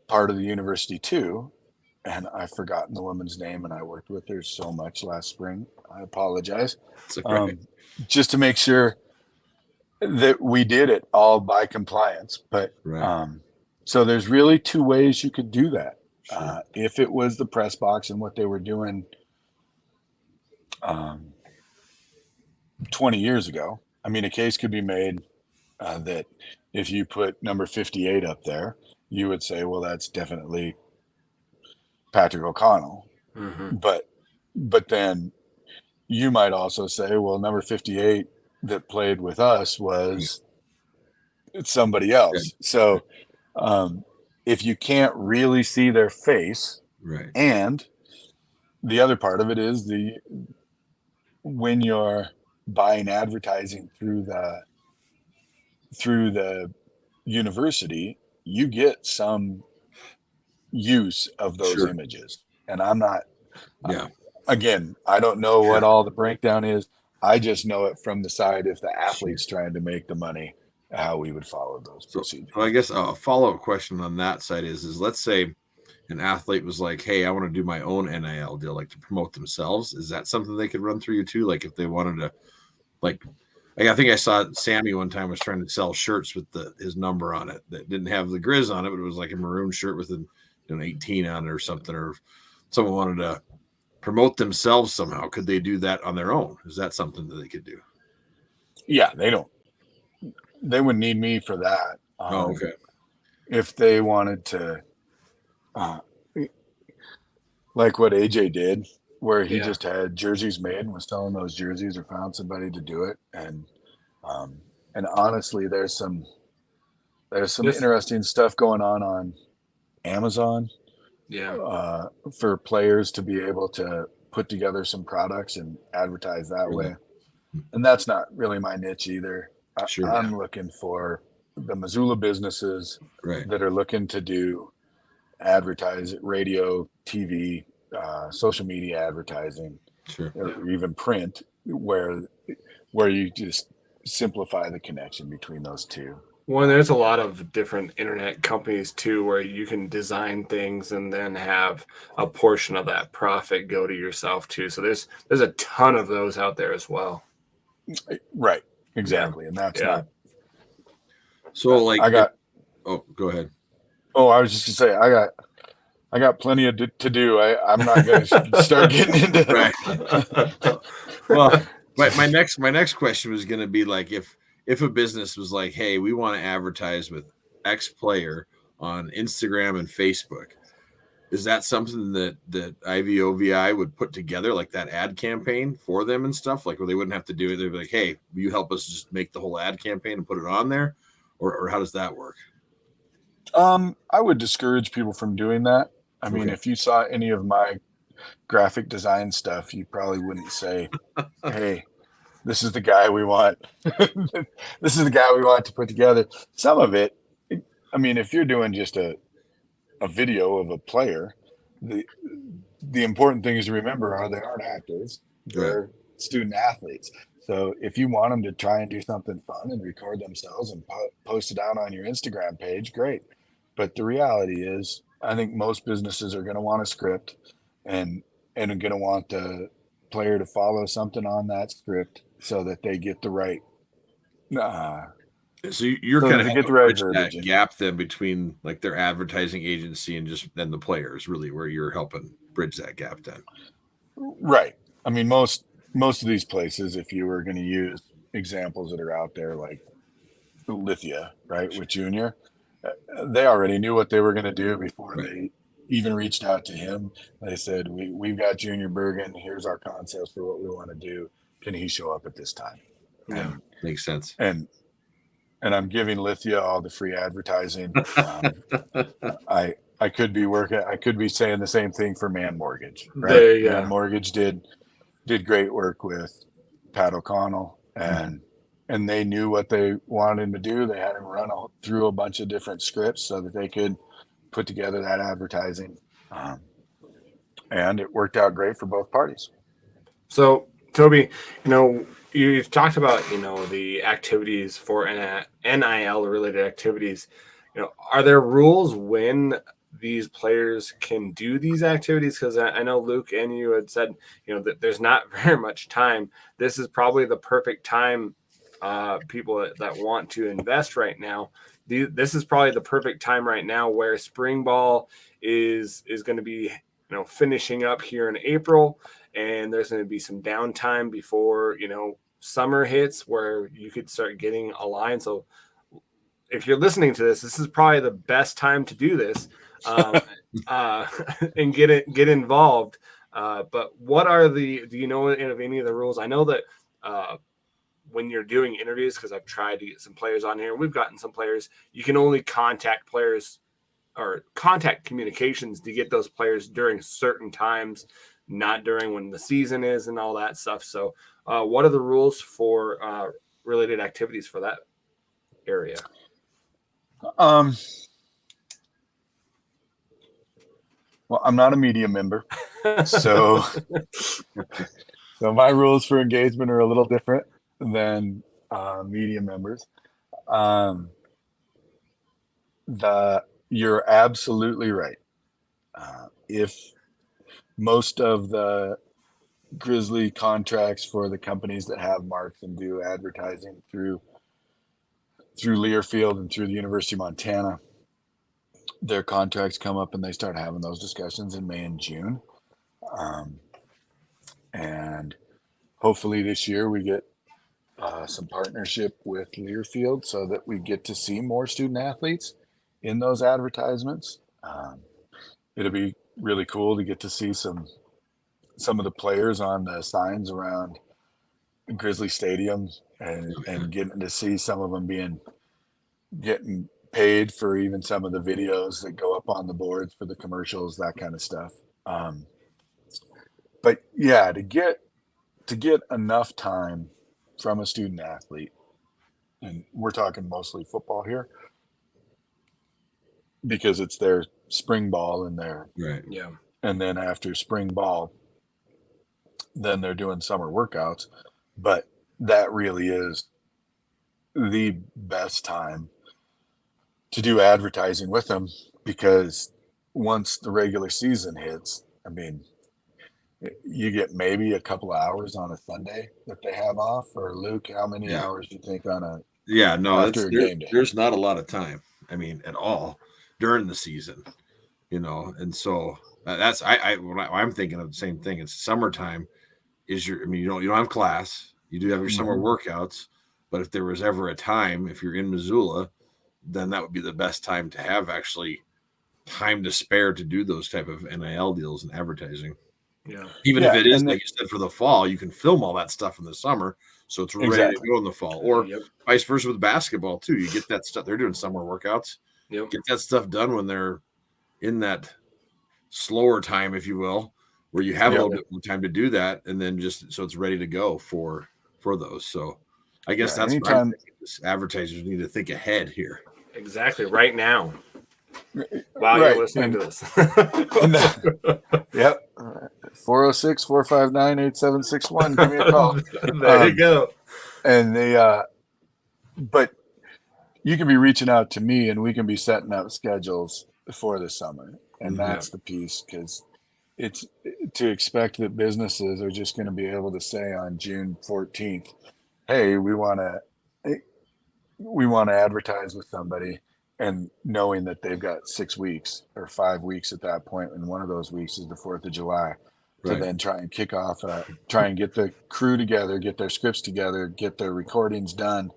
part of the university too. And I've forgotten the woman's name, and I worked with her so much last spring. I apologize. Okay. Just to make sure that we did it all by compliance. But so there's really two ways you could do that. Sure. If it was the press box and what they were doing 20 years ago, I mean, a case could be made that if you put number 58 up there, you would say, well, that's definitely Patrick O'Connell. But then you might also say, well, number 58 that played with us was somebody else. So if you can't really see their face, and the other part of it is when you're buying advertising through the university, you get some use of those images. And I'm not, again, I don't know what all the breakdown is. I just know it from the side if the athlete's trying to make the money, how we would follow those procedures. So I guess a follow-up question on that side is let's say an athlete was like, hey, I want to do my own NIL deal, like to promote themselves. Is that something they could run through you too? Like if they wanted to, like I think I saw Sammy one time was trying to sell shirts with his number on it that didn't have the Grizz on it, but it was like a maroon shirt with an 18 on it or something, or someone wanted to promote themselves somehow. Could they do that on their own? Is that something that they could do? Yeah, they wouldn't need me for that. Okay. If they wanted to, like what AJ did, where he just had jerseys made and was selling those jerseys or found somebody to do it. And honestly, there's some interesting stuff going on Amazon for players to be able to put together some products and advertise that way. And that's not really my niche either. I'm looking for the Missoula businesses that are looking to do advertise radio, TV, social media advertising, Sure. or even print, where you just simplify the connection between those two. Well, there's a lot of different internet companies too, where you can design things and then have a portion of that profit go to yourself too. So there's a ton of those out there as well. Right. Exactly. And that's Yeah. not. So like, I got. oh, go ahead. Oh, I was just gonna say I got plenty of to do. I'm not going to start getting into. Right. Well, my next question was going to be like, if a business was like, hey, we want to advertise with X player on Instagram and Facebook, is that something that IVOVI would put together, like that ad campaign for them and stuff, like where they wouldn't have to do it? They'd be like, hey, will you help us just make the whole ad campaign and put it on there, or how does that work? I would discourage people from doing that. I mean, Okay. if you saw any of my graphic design stuff, you probably wouldn't say, "Hey, this is the guy we want." This is the guy we want to put together. Some of it, I mean, if you're doing just a video of a player, the important things to remember are they aren't actors; they're student athletes. So if you want them to try and do something fun and record themselves and post it out on your Instagram page, great. But the reality is, I think most businesses are going to want a script and are going to want the player to follow something on that script so that they get the right. So you're So kind they of get the right bridge verbiage that in. gap then between like their advertising agency and just then the players, really, where you're helping bridge that gap then. Right. I mean, most of these places, if you were going to use examples that are out there like Lithia, right, with Junior, they already knew what they were going to do before they even reached out to him. They said, we've got Junior Bergen. Here's our concepts for what we want to do. Can he show up at this time? Yeah, makes sense. And I'm giving Lithia all the free advertising. I could be saying the same thing for Man Mortgage, right? There you Man go. Mortgage did great work with Pat O'Connell, and they knew what they wanted him to do. They had him run through a bunch of different scripts so that they could put together that advertising, and it worked out great for both parties. So, Toby, you've talked about, the activities for NIL related activities. Are there rules when these players can do these activities? Because I know Luke and you had said, that there's not very much time. This is probably the perfect time. People that want to invest right now, this is probably the perfect time right now where spring ball is going to be, finishing up here in April, and there's going to be some downtime before summer hits where you could start getting a line. So if you're listening to this is probably the best time to do this, and get involved. But what are do you know of any of the rules? I know that when you're doing interviews, because I've tried to get some players on here, we've gotten some players, you can only contact players or contact communications to get those players during certain times, not during when the season is and all that stuff. So what are the rules for related activities for that area? Well, I'm not a media member, so my rules for engagement are a little different than media members. You're absolutely right. If most of the Grizzly contracts for the companies that have marks and do advertising through Learfield and through the University of Montana, their contracts come up and they start having those discussions in May and June. And hopefully this year we get some partnership with Learfield so that we get to see more student athletes in those advertisements. It'll be really cool to get to see some of the players on the signs around Grizzly Stadium and getting to see some of them getting paid for even some of the videos that go up on the boards for the commercials, that kind of stuff. But yeah, to get enough time from a student athlete, and we're talking mostly football here, because it's their spring ball and their and then after spring ball, then they're doing summer workouts. But that really is the best time to do advertising with them, because once the regular season hits, I mean, you get maybe a couple of hours on a Sunday that they have off. Or Luke, how many Yeah. hours do you think on a Yeah, no, after a game day? there's not a lot of time. I mean, at all during the season, and so that's I'm thinking of the same thing. It's summertime. I mean, you don't have class. You do have your summer workouts, but if there was ever a time, if you're in Missoula, then that would be the best time to have actually time to spare to do those type of NIL deals and advertising. Yeah. Even if it is, And like you said, for the fall, you can film all that stuff in the summer, so it's ready Exactly. to go in the fall. Or Yep. vice versa with basketball too. You get that stuff. They're doing summer workouts. Yep. Get that stuff done when they're in that slower time, if you will, where you have a little bit more time to do that, and then just so it's ready to go for those. So I guess that's what I'm thinking. Advertisers need to think ahead here. Exactly. Right now. While Right. you're listening to this. Yep. 406-459-8761. Give me a call. There you go. And but you can be reaching out to me, and we can be setting up schedules for the summer. And that's the piece, because it's to expect that businesses are just going to be able to say on June 14th, hey, we want to advertise with somebody, and knowing that they've got 6 weeks or 5 weeks at that point, and one of those weeks is the 4th of July, to then try and kick off, try and get the crew together, get their scripts together, get their recordings done,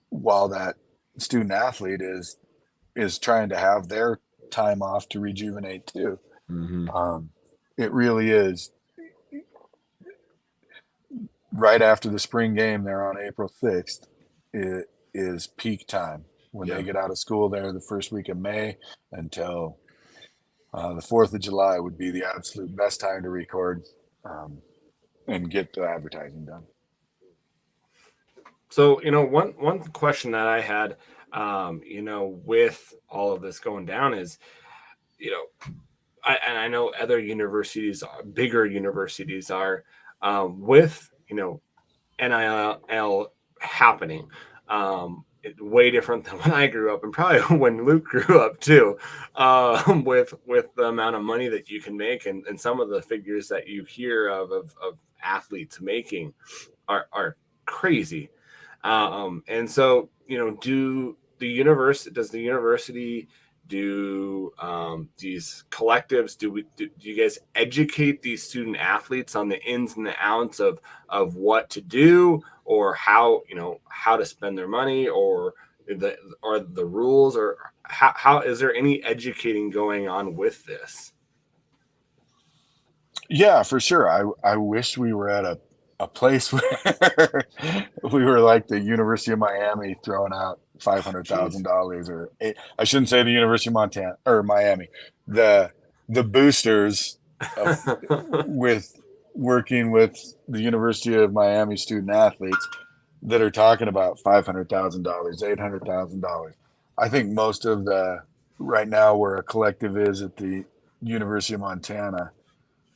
while that student athlete is trying to have their time off to rejuvenate too. It really is right after the spring game there on April 6th. It is peak time when they get out of school there the first week of May until the 4th of July would be the absolute best time to record and get the advertising done. So, one question that I had, with all of this going down is, I know other universities, bigger universities are, with, NIL happening, way different than when I grew up, and probably when Luke grew up too, with the amount of money that you can make, and some of the figures that you hear of athletes making are crazy. And so, does the university do these collectives? Do you guys educate these student athletes on the ins and the outs of what to do, or how to spend their money, or the rules, or how is there any educating going on with this? Yeah, for sure. I wish we were at a place where we were like the University of Miami throwing out $500,000, or I shouldn't say the University of Montana or Miami, the boosters with working with the University of Miami student athletes that are talking about $500,000, $800,000. I think most of right now where a collective is at the University of Montana,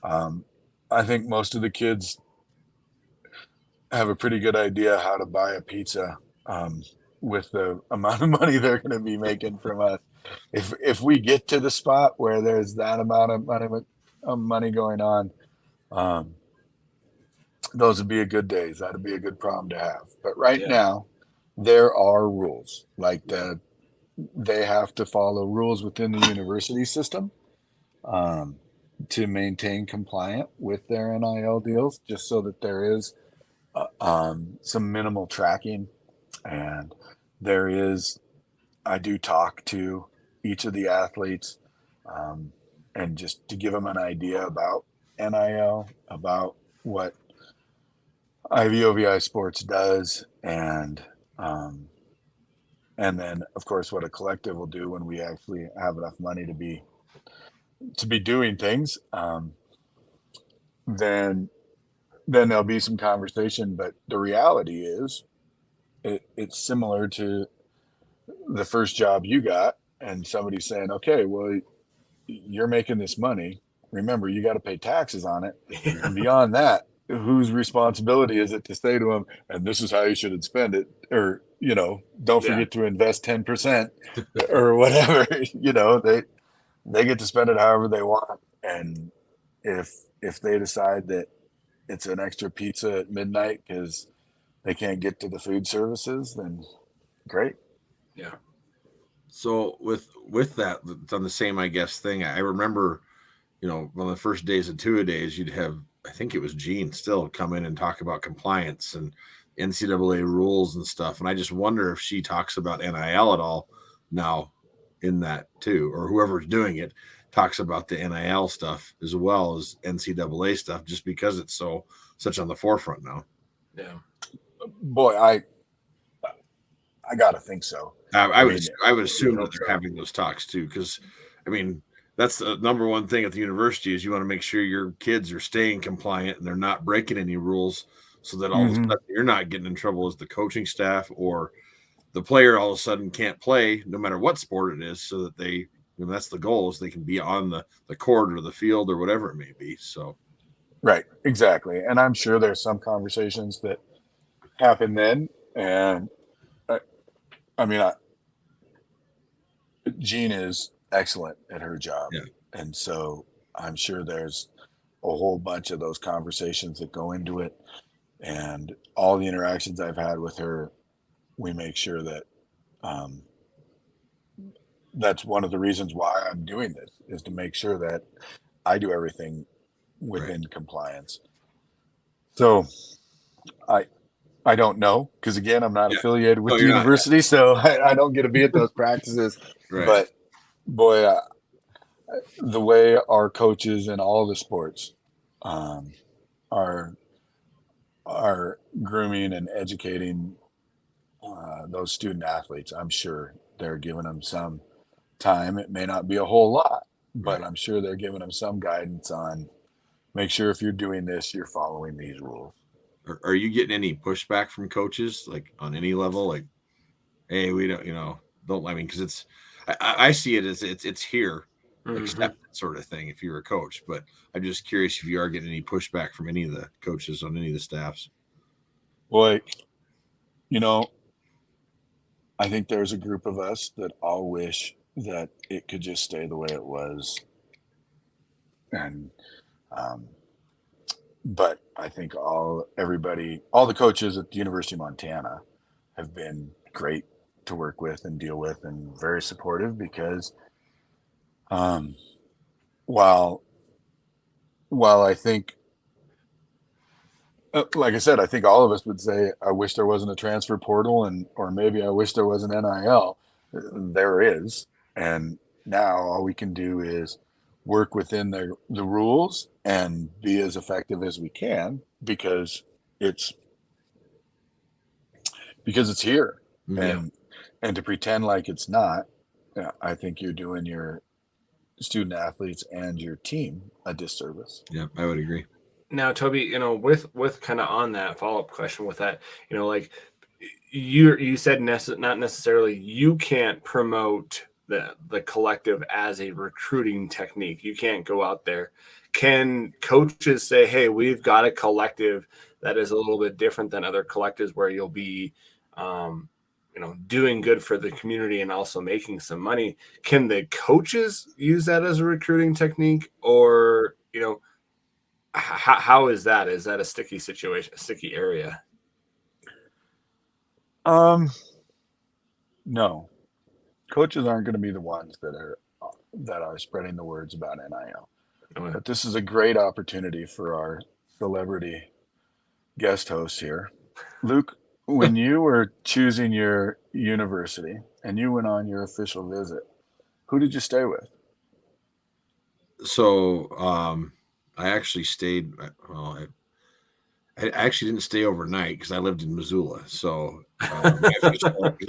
I think most of the kids have a pretty good idea how to buy a pizza with the amount of money they're going to be making from us. If we get to the spot where there's that amount of money going on, those would be a good days. That'd be a good problem to have. But right now, there are rules. Like they have to follow rules within the university system to maintain compliant with their NIL deals, just so that there is some minimal tracking. And I do talk to each of the athletes and just to give them an idea about NIL, about what IVOVI Sports does, and then of course what a collective will do when we actually have enough money to be doing things. Then there'll be some conversation. But the reality is, it's similar to the first job you got, and somebody saying, okay, well, you're making this money. remember, you got to pay taxes on it. And beyond that, whose responsibility is it to say to them, and this is how you should spend it, or don't forget to invest 10% or whatever. They get to spend it however they want, and if they decide that it's an extra pizza at midnight because they can't get to the food services, then great. Yeah. So with that, it's on the same, I guess, thing. I remember, one of the first days of two-a-days, you'd have, I think it was Gene still come in and talk about compliance and NCAA rules and stuff. And I just wonder if she talks about NIL at all now in that too, or whoever's doing it talks about the NIL stuff as well as NCAA stuff, just because it's such on the forefront now. Yeah. Boy, I gotta think so. I would assume that they're having those talks too, because that's the number one thing at the university is you want to make sure your kids are staying compliant and they're not breaking any rules, so that all of a sudden you're not getting in trouble as the coaching staff, or the player all of a sudden can't play no matter what sport it is, so that they, that's the goal, is they can be on the court or the field or whatever it may be. So right, exactly. And I'm sure there's some conversations that happen then, and Jean is excellent at her job. Yeah. And so I'm sure there's a whole bunch of those conversations that go into it. And all the interactions I've had with her, we make sure that that's one of the reasons why I'm doing this, is to make sure that I do everything within compliance. So I don't know, because again, I'm not affiliated with the university, so I don't get to be at those practices. Right. But boy, the way our coaches in all the sports are grooming and educating those student athletes, I'm sure they're giving them some time. It may not be a whole lot, but I'm sure they're giving them some guidance on, make sure if you're doing this, you're following these rules. Are you getting any pushback from coaches, like on any level? Like, hey, we don't, because it's, I see it as it's here, accept it sort of thing if you're a coach. But I'm just curious if you are getting any pushback from any of the coaches on any of the staffs. Boy, I think there's a group of us that all wish that it could just stay the way it was. And, but I think all the coaches at the University of Montana have been great to work with and deal with, and very supportive, because while I think, like I said, I think all of us would say, I wish there wasn't a transfer portal, or maybe I wish there was an NIL. There is. And now all we can do is work within the rules and be as effective as we can, because it's here. And to pretend like it's not, I think you're doing your student athletes and your team a disservice. Yeah, I would agree. Now, Toby, with kind of on that follow-up question with that, like you said, not necessarily you can't promote the collective as a recruiting technique. You can't go out there. Can coaches say, hey, we've got a collective that is a little bit different than other collectives, where you'll be doing good for the community and also making some money? Can the coaches use that as a recruiting technique, or how is that? Is that a sticky situation, a sticky area? No, coaches aren't going to be the ones that are spreading the words about NIL. Okay. But this is a great opportunity for our celebrity guest host here, Luke. When you were choosing your university and you went on your official visit, who did you stay with? So I actually stayed. I actually didn't stay overnight because I lived in Missoula. So I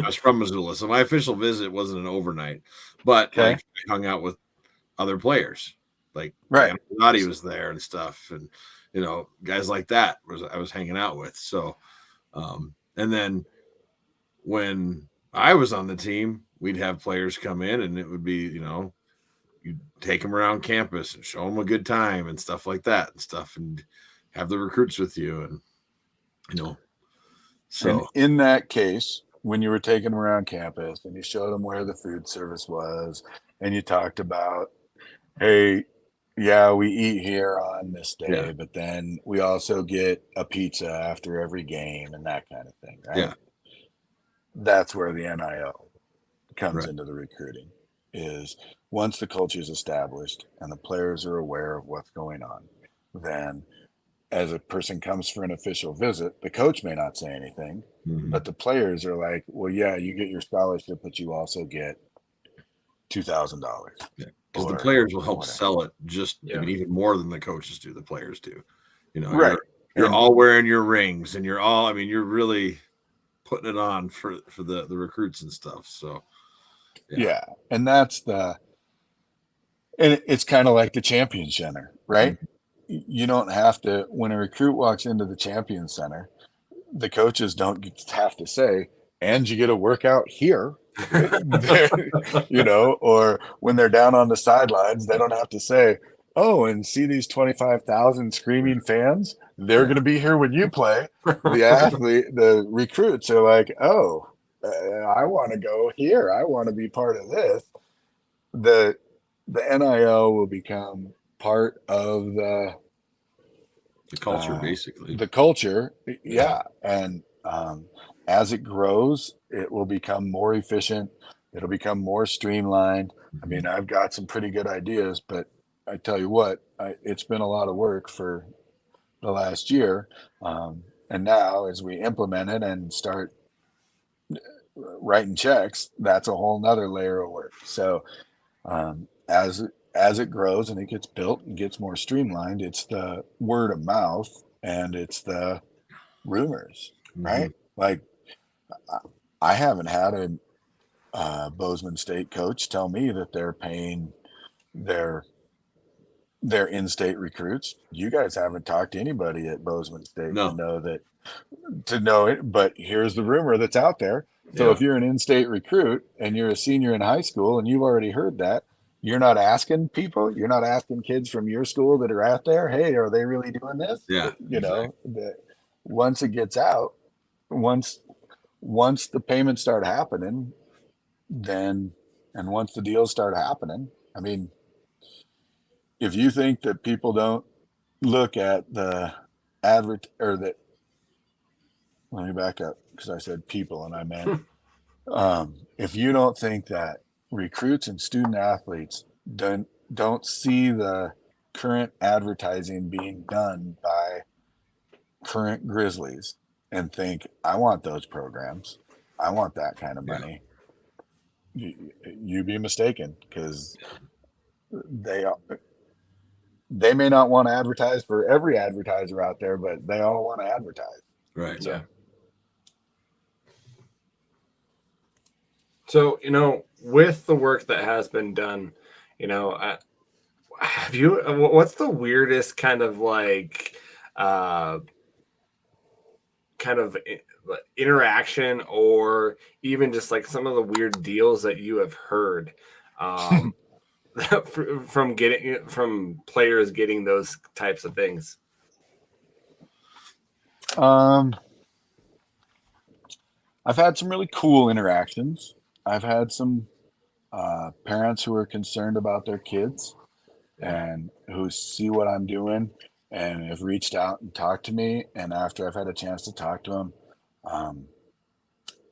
was from Missoula. So my official visit wasn't an overnight, but I hung out with other players. Like Anthony was there and stuff, and guys like that I was hanging out with. So and then when I was on the team, we'd have players come in, and it would be you take them around campus and show them a good time and stuff like that and have the recruits with you. And, so and in that case, when you were taking them around campus and you showed them where the food service was and you talked about, hey, yeah, we eat here on this day, Yeah. but then we also get a pizza after every game and that kind of thing, right? Yeah. That's where the NIL comes Right. into the recruiting, is once the culture is established and the players are aware of what's going on, then as a person comes for an official visit, the coach may not say anything, but the players are like, well, yeah, you get your scholarship, but you also get $2,000. Yeah. Because the players will help whatever. sell it I mean, even more than the coaches do, the players do. Right. You're all wearing your rings and you're really putting it on for the recruits and stuff. So yeah. And it's kind of like the Champion Center, right? You don't have to, when a recruit walks into the Champion Center, the coaches don't have to say, and you get a workout here. Or when they're down on the sidelines, they don't have to say, oh, and see these 25,000 screaming fans? They're going to be here when you play. The recruits are like, oh, I want to go here. I want to be part of this. The NIL will become part of the culture, basically. The culture, yeah. And as it grows, it will become more efficient. It'll become more streamlined. I mean, I've got some pretty good ideas, but I tell you what, it's been a lot of work for the last year. And now as we implement it and start writing checks, that's a whole nother layer of work. So as it grows and it gets built and gets more streamlined, it's the word of mouth and it's the rumors, right? Like I haven't had a Bozeman State coach tell me that they're paying their in-state recruits. You guys haven't talked to anybody at Bozeman State to know it, but here's the rumor that's out there. So if you're an in-state recruit and you're a senior in high school and you've already heard that, you're not asking people, you're not asking kids from your school that are out there, hey, are they really doing this? Yeah. Once it gets out, once the payments start happening, and once the deals start happening, I mean, if you think that people don't look at the let me back up because I said people and I meant, if you don't think that recruits and student athletes don't see the current advertising being done by current Grizzlies and think, I want those programs, I want that kind of money, you'd be mistaken, because they may not want to advertise for every advertiser out there, but they all want to advertise. Right. So. So, with the work that has been done, what's the weirdest kind of interaction, or even just like some of the weird deals that you have heard from players getting those types of things? I've had some really cool interactions. I've had some parents who are concerned about their kids and who see what I'm doing and have reached out and talked to me. And after I've had a chance to talk to them,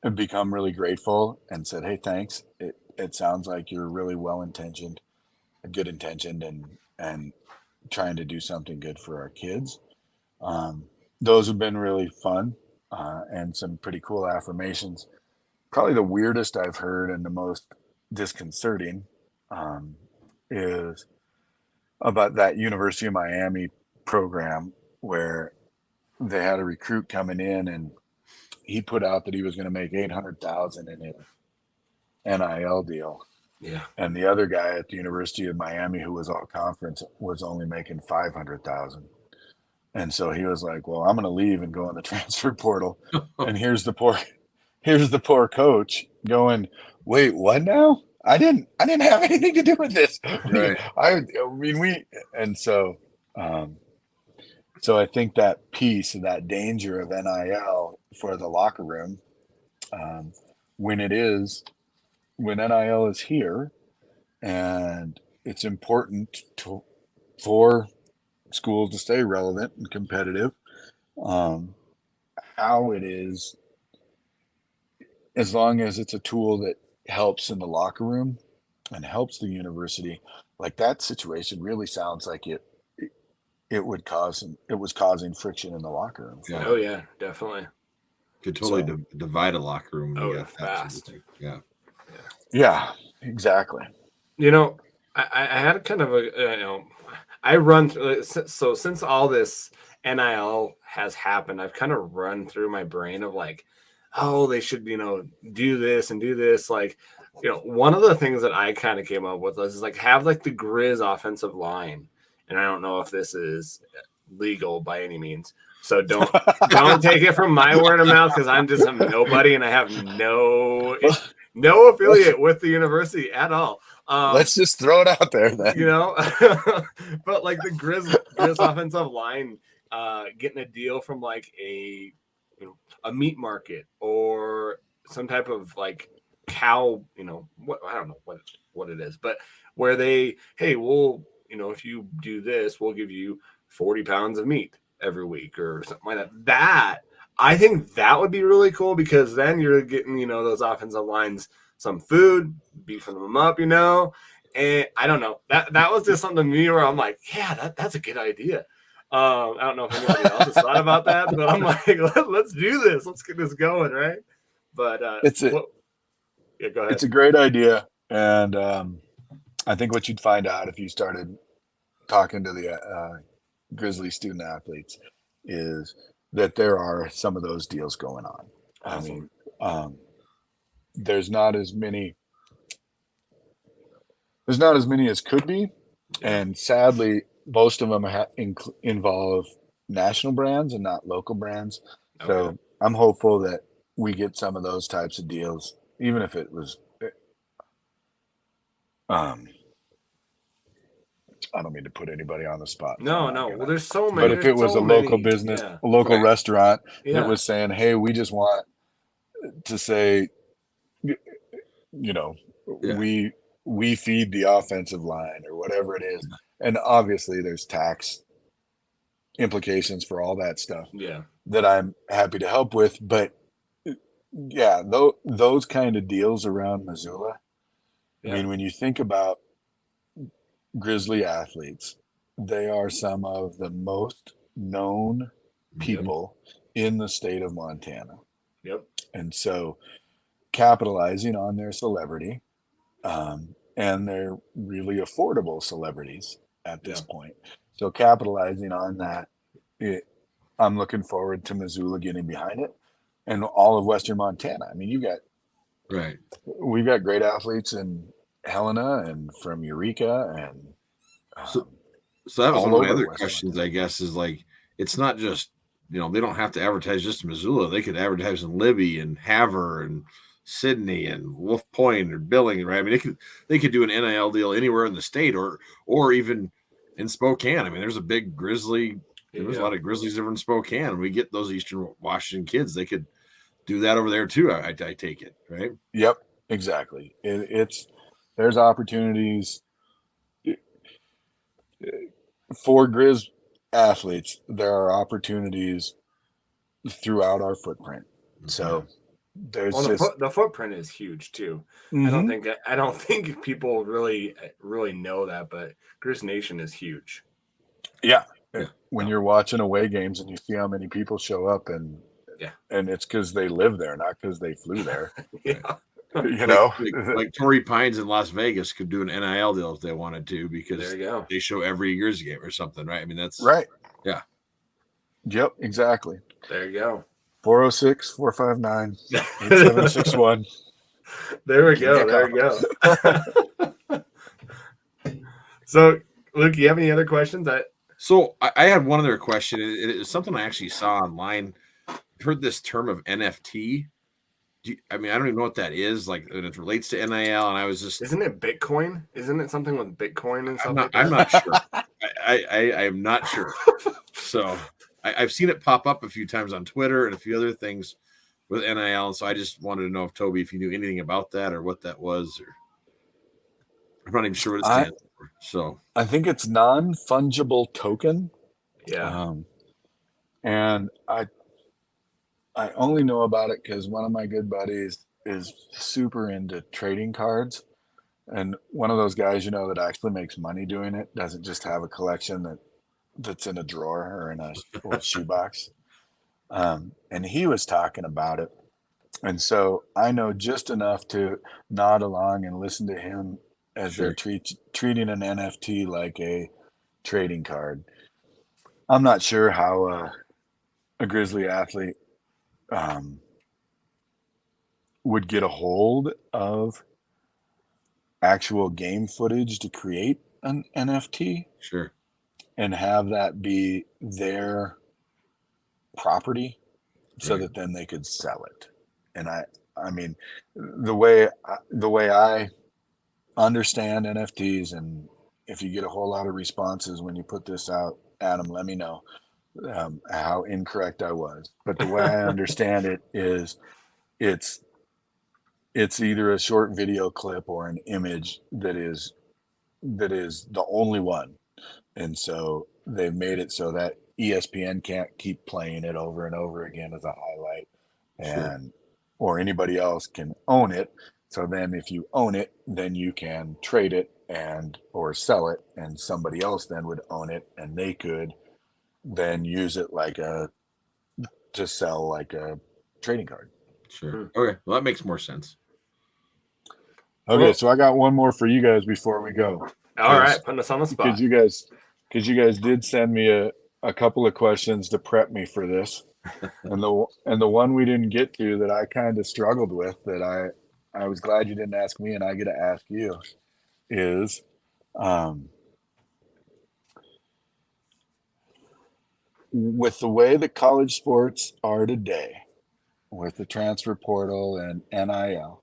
I've become really grateful and said, hey, thanks. It sounds like you're really well-intentioned, good intentioned, and trying to do something good for our kids. Those have been really fun and some pretty cool affirmations. Probably the weirdest I've heard and the most disconcerting is about that University of Miami program where they had a recruit coming in and he put out that he was going to make $800,000 in his NIL deal. Yeah. And the other guy at the University of Miami, who was all conference, was only making $500,000. And so he was like, well, I'm going to leave and go in the transfer portal. And here's the poor coach going, wait, what now? I didn't have anything to do with this. Right. I mean, and so, so I think that piece, that danger of NIL for the locker room, um, when NIL is here, and it's important for schools to stay relevant and competitive. How it is, as long as it's a tool that helps in the locker room and helps the university, like that situation really sounds like it was causing friction in the locker room. Yeah. Oh yeah, definitely. Could totally divide a locker room. Oh, Yeah, fast. Yeah, exactly. You know, I had kind of a I run through, so since all this NIL has happened, I've kind of run through my brain of like, oh, they should, do this and do this. Like, one of the things that I kind of came up with was like have like the Grizz offensive line. And I don't know if this is legal by any means. So don't take it from my word of mouth, because I'm just a nobody and I have no affiliate with the university at all. Let's just throw it out there then. But like the Grizz offensive line getting a deal from like a meat market or some type of like cow, what I don't know what it is, but where they, hey, we'll, if you do this, we'll give you 40 pounds of meat every week or something like that. I think that would be really cool, because then you're getting, those offensive lines some food, beefing them up, and I don't know. That was just something to me where I'm like, yeah, that's a good idea. I don't know if anybody else has thought about that, but I'm like, let's do this. Let's get this going, right? But go ahead. It's a great idea, and I think what you'd find out if you started talking to the Grizzly student athletes is that there are some of those deals going on. Awesome. I mean, there's not as many as could be, and sadly, most of them involve national brands and not local brands. Okay. So I'm hopeful that we get some of those types of deals, even if it was. I don't mean to put anybody on the spot. No. Well, there's so many. But if it was a local business, a local restaurant that was saying, "Hey, we just want to say, we feed the offensive line," or whatever it is, and obviously there's tax implications for all that stuff. Yeah, that I'm happy to help with, but yeah, those kind of deals around Missoula. I mean, when you think about Grizzly athletes, they are some of the most known people in the state of Montana. Yep. And so capitalizing on their celebrity, and they're really affordable celebrities at this point. So capitalizing on that, I'm looking forward to Missoula getting behind it, and all of Western Montana. I mean, we've got great athletes in Helena and from Eureka, and so that was one of my other questions, I guess, is like, it's not just, they don't have to advertise just in Missoula. They could advertise in Libby and Havre and Sydney and Wolf Point or Billings, right? I mean, they could do an NIL deal anywhere in the state, or even in Spokane. I mean, there's a big Grizzly. There's a lot of Grizzlies over in Spokane. We get those Eastern Washington kids. They could do that over there too. I take it, right? Yep, exactly. There's opportunities for Grizz athletes. There are opportunities throughout our footprint. So there's the footprint is huge too. Mm-hmm. I don't think people really know that, but Grizz Nation is huge. Yeah. When you're watching away games and you see how many people show up, and it's because they live there, not because they flew there. Like Torrey Pines in Las Vegas could do an NIL deal if they wanted to, because they show every year's game or something, right? I mean, that's right. Yeah. Yep, exactly. There you go. 406-459-8761. There we go. So, Luke, you have any other questions? So I had one other question. It is something I actually saw online. I've heard this term of NFT. I mean, I don't even know what that is. Like, when it relates to NIL, and I was just, Isn't it Bitcoin? Isn't it something with Bitcoin and stuff like that? I'm not sure. I am not sure. So I've seen it pop up a few times on Twitter and a few other things with NIL. And so I just wanted to know if Toby, if you knew anything about that or what that was, or I'm not even sure what it stands for. So I think it's non-fungible token. Yeah. And I only know about it because one of my good buddies is super into trading cards. And one of those guys, that actually makes money doing it, doesn't just have a collection that's in a drawer or in a little shoebox. And he was talking about it. And so I know just enough to nod along and listen to him as Sure. they're treating an NFT like a trading card. I'm not sure how a Grizzly athlete would get a hold of actual game footage to create an NFT Sure. and have that be their property so Right. that then they could sell it. And I mean, the way I understand NFTs, and if you get a whole lot of responses when you put this out, Adam, let me know how incorrect I was. But the way I understand it is it's either a short video clip or an image that is the only one. And so they've made it so that ESPN can't keep playing it over and over again as a highlight, Sure. and or anybody else can own it. So then if you own it, then you can trade it and or sell it, and somebody else then would own it and they could then use it to sell like a trading card. Sure. Okay. Well, that makes more sense. Okay, Well- so I got one more for you guys before we go. All right, putting us on the spot. Because you guys did send me a couple of questions to prep me for this. And the one we didn't get to that I kind of struggled with, that I was glad you didn't ask me and I get to ask you, is with the way that college sports are today, with the transfer portal and NIL,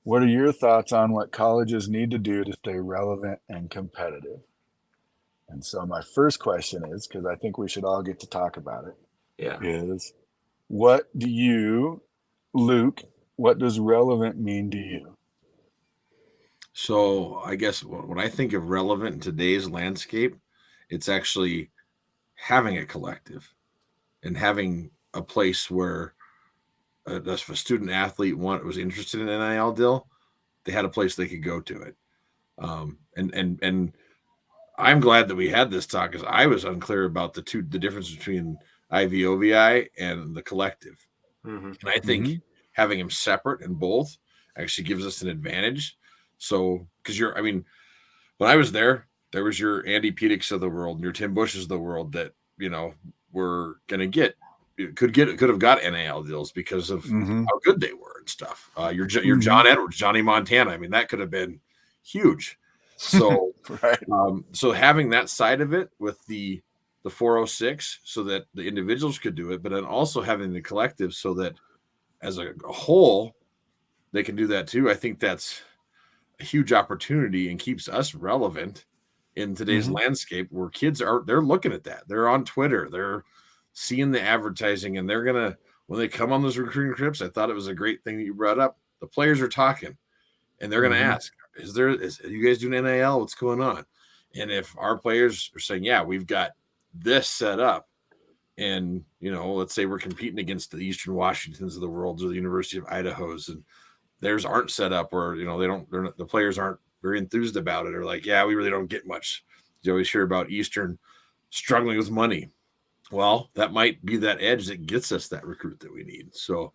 what are your thoughts on what colleges need to do to stay relevant and competitive? And so my first question is, because I think we should all get to talk about it, Yeah. is what do you, Luke, what does relevant mean to you? So I guess when I think of relevant in today's landscape, it's actually having a collective and having a place where if a student athlete was interested in an NIL deal, they had a place they could go to it. And I'm glad that we had this talk, because I was unclear about the difference between IVOVI and the collective. Mm-hmm. And I think having them separate in both actually gives us an advantage. So, because when I was there was your Andy Pedicks of the world and your Tim Bushes of the world that, were going to could have got NIL deals because of how good they were and stuff. Your John Edwards, Johnny Montana. I mean, that could have been huge. So, right. So having that side of it with the 406, so that the individuals could do it, but then also having the collective so that as a whole they can do that too. I think that's a huge opportunity and keeps us relevant in today's landscape, where kids they're looking at that. They're on Twitter, they're seeing the advertising, and they're gonna, when they come on those recruiting trips, I thought it was a great thing that you brought up. The players are talking and they're gonna ask, is you guys doing NIL? What's going on? And if our players are saying, yeah, we've got this set up, and let's say we're competing against the Eastern Washingtons of the world or the University of Idaho's, and theirs aren't set up, or the players aren't very enthused about it, or like, yeah, we really don't get much. You always hear about Eastern struggling with money. Well, that might be that edge that gets us that recruit that we need. So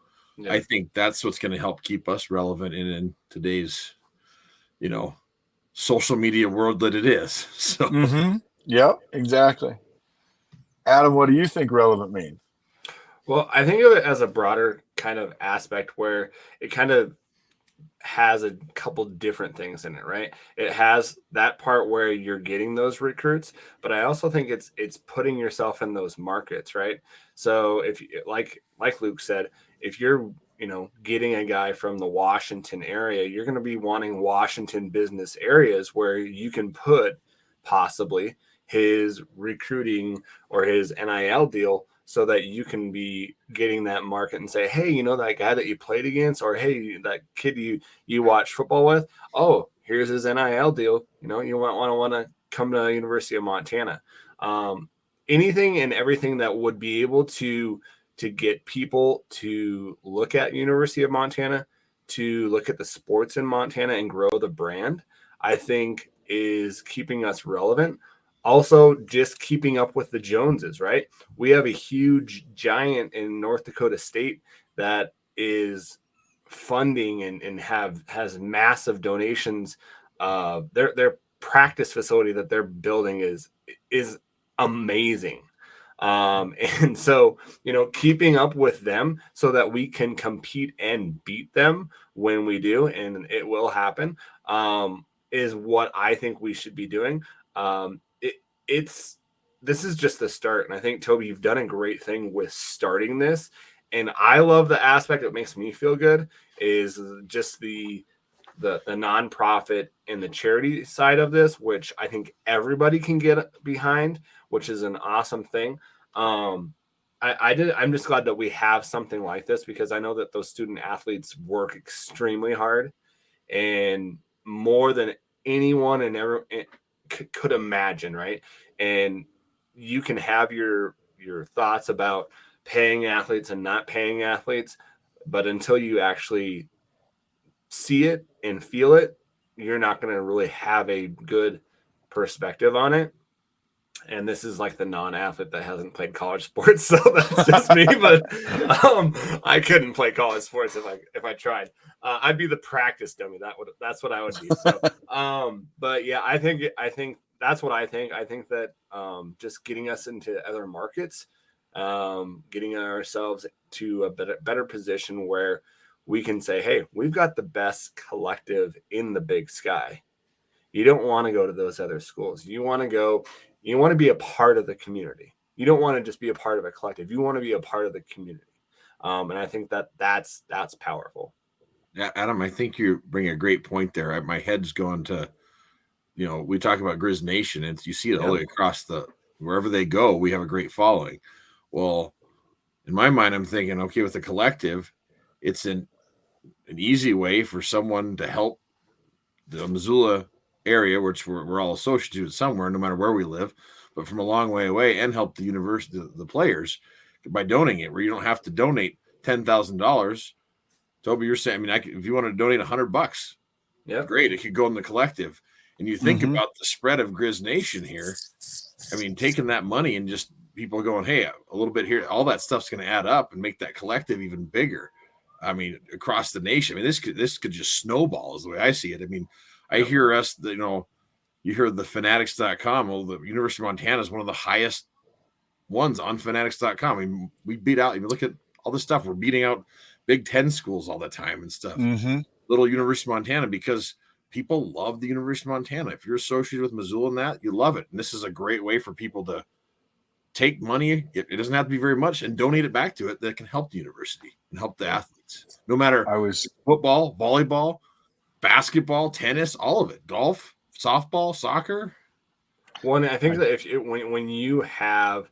I think that's what's going to help keep us relevant in today's, social media world that it is. So Yep, exactly. Adam, what do you think relevant means? Well, I think of it as a broader kind of aspect where it kind of has a couple different things in it, right? It has that part where you're getting those recruits, but I also think it's putting yourself in those markets, right? So if you, like Luke said, if you're getting a guy from the Washington area, you're going to be wanting Washington business areas where you can put possibly his recruiting or his NIL deal so that you can be getting that market and say, hey, that guy that you played against, or hey, that kid you watch football with, oh, here's his NIL deal. You might want to come to University of Montana. Anything and everything that would be able to get people to look at University of Montana, to look at the sports in Montana and grow the brand, I think is keeping us relevant. Also, just keeping up with the Joneses, right? We have a huge giant in North Dakota State that is funding and has massive donations. Their practice facility that they're building is amazing. And so, keeping up with them so that we can compete and beat them when we do, and it will happen, is what I think we should be doing. This is just the start. And I think, Toby, you've done a great thing with starting this. And I love the aspect that makes me feel good is just the nonprofit and the charity side of this, which I think everybody can get behind, which is an awesome thing. I'm just glad that we have something like this, because I know that those student athletes work extremely hard and more than anyone and ever could imagine, right? And you can have your thoughts about paying athletes and not paying athletes, but until you actually see it and feel it, you're not going to really have a good perspective on it. And this is like the non-athlete that hasn't played college sports, so that's just me. But I couldn't play college sports if I tried. I'd be the practice dummy. That's what I would be. So, but yeah, I think that's what I think. I think that just getting us into other markets, getting ourselves to a better position where we can say, hey, we've got the best collective in the Big Sky. You don't want to go to those other schools. You want to be a part of the community. You don't want to just be a part of a collective. You want to be a part of the community. And I think that's powerful. Yeah, Adam, I think you bring a great point there. My head's going to, we talk about Grizz Nation, and you see it all the way across wherever they go, we have a great following. Well, in my mind, I'm thinking, okay, with the collective, it's an easy way for someone to help the Missoula area, which we're all associated with somewhere, no matter where we live, but from a long way away, and help the university, the players, by donating it, where you don't have to donate $10,000. Toby, you're saying, if you want to donate $100, great, it could go in the collective. And you think about the spread of Grizz Nation here. Taking that money and just people going, hey, a little bit here, all that stuff's going to add up and make that collective even bigger. Across the nation. This could just snowball is the way I see it. I hear us, you hear the fanatics.com. Well, the University of Montana is one of the highest ones on fanatics.com. We beat out, look at all this stuff. We're beating out Big Ten schools all the time and stuff. Little University of Montana, because people love the University of Montana. If you're associated with Missoula and that, you love it. And this is a great way for people to take money. It doesn't have to be very much, and donate it back to it that can help the university and help the athletes. No matter football, volleyball, basketball, tennis, all of it, golf, softball, soccer. Well, I think that when you have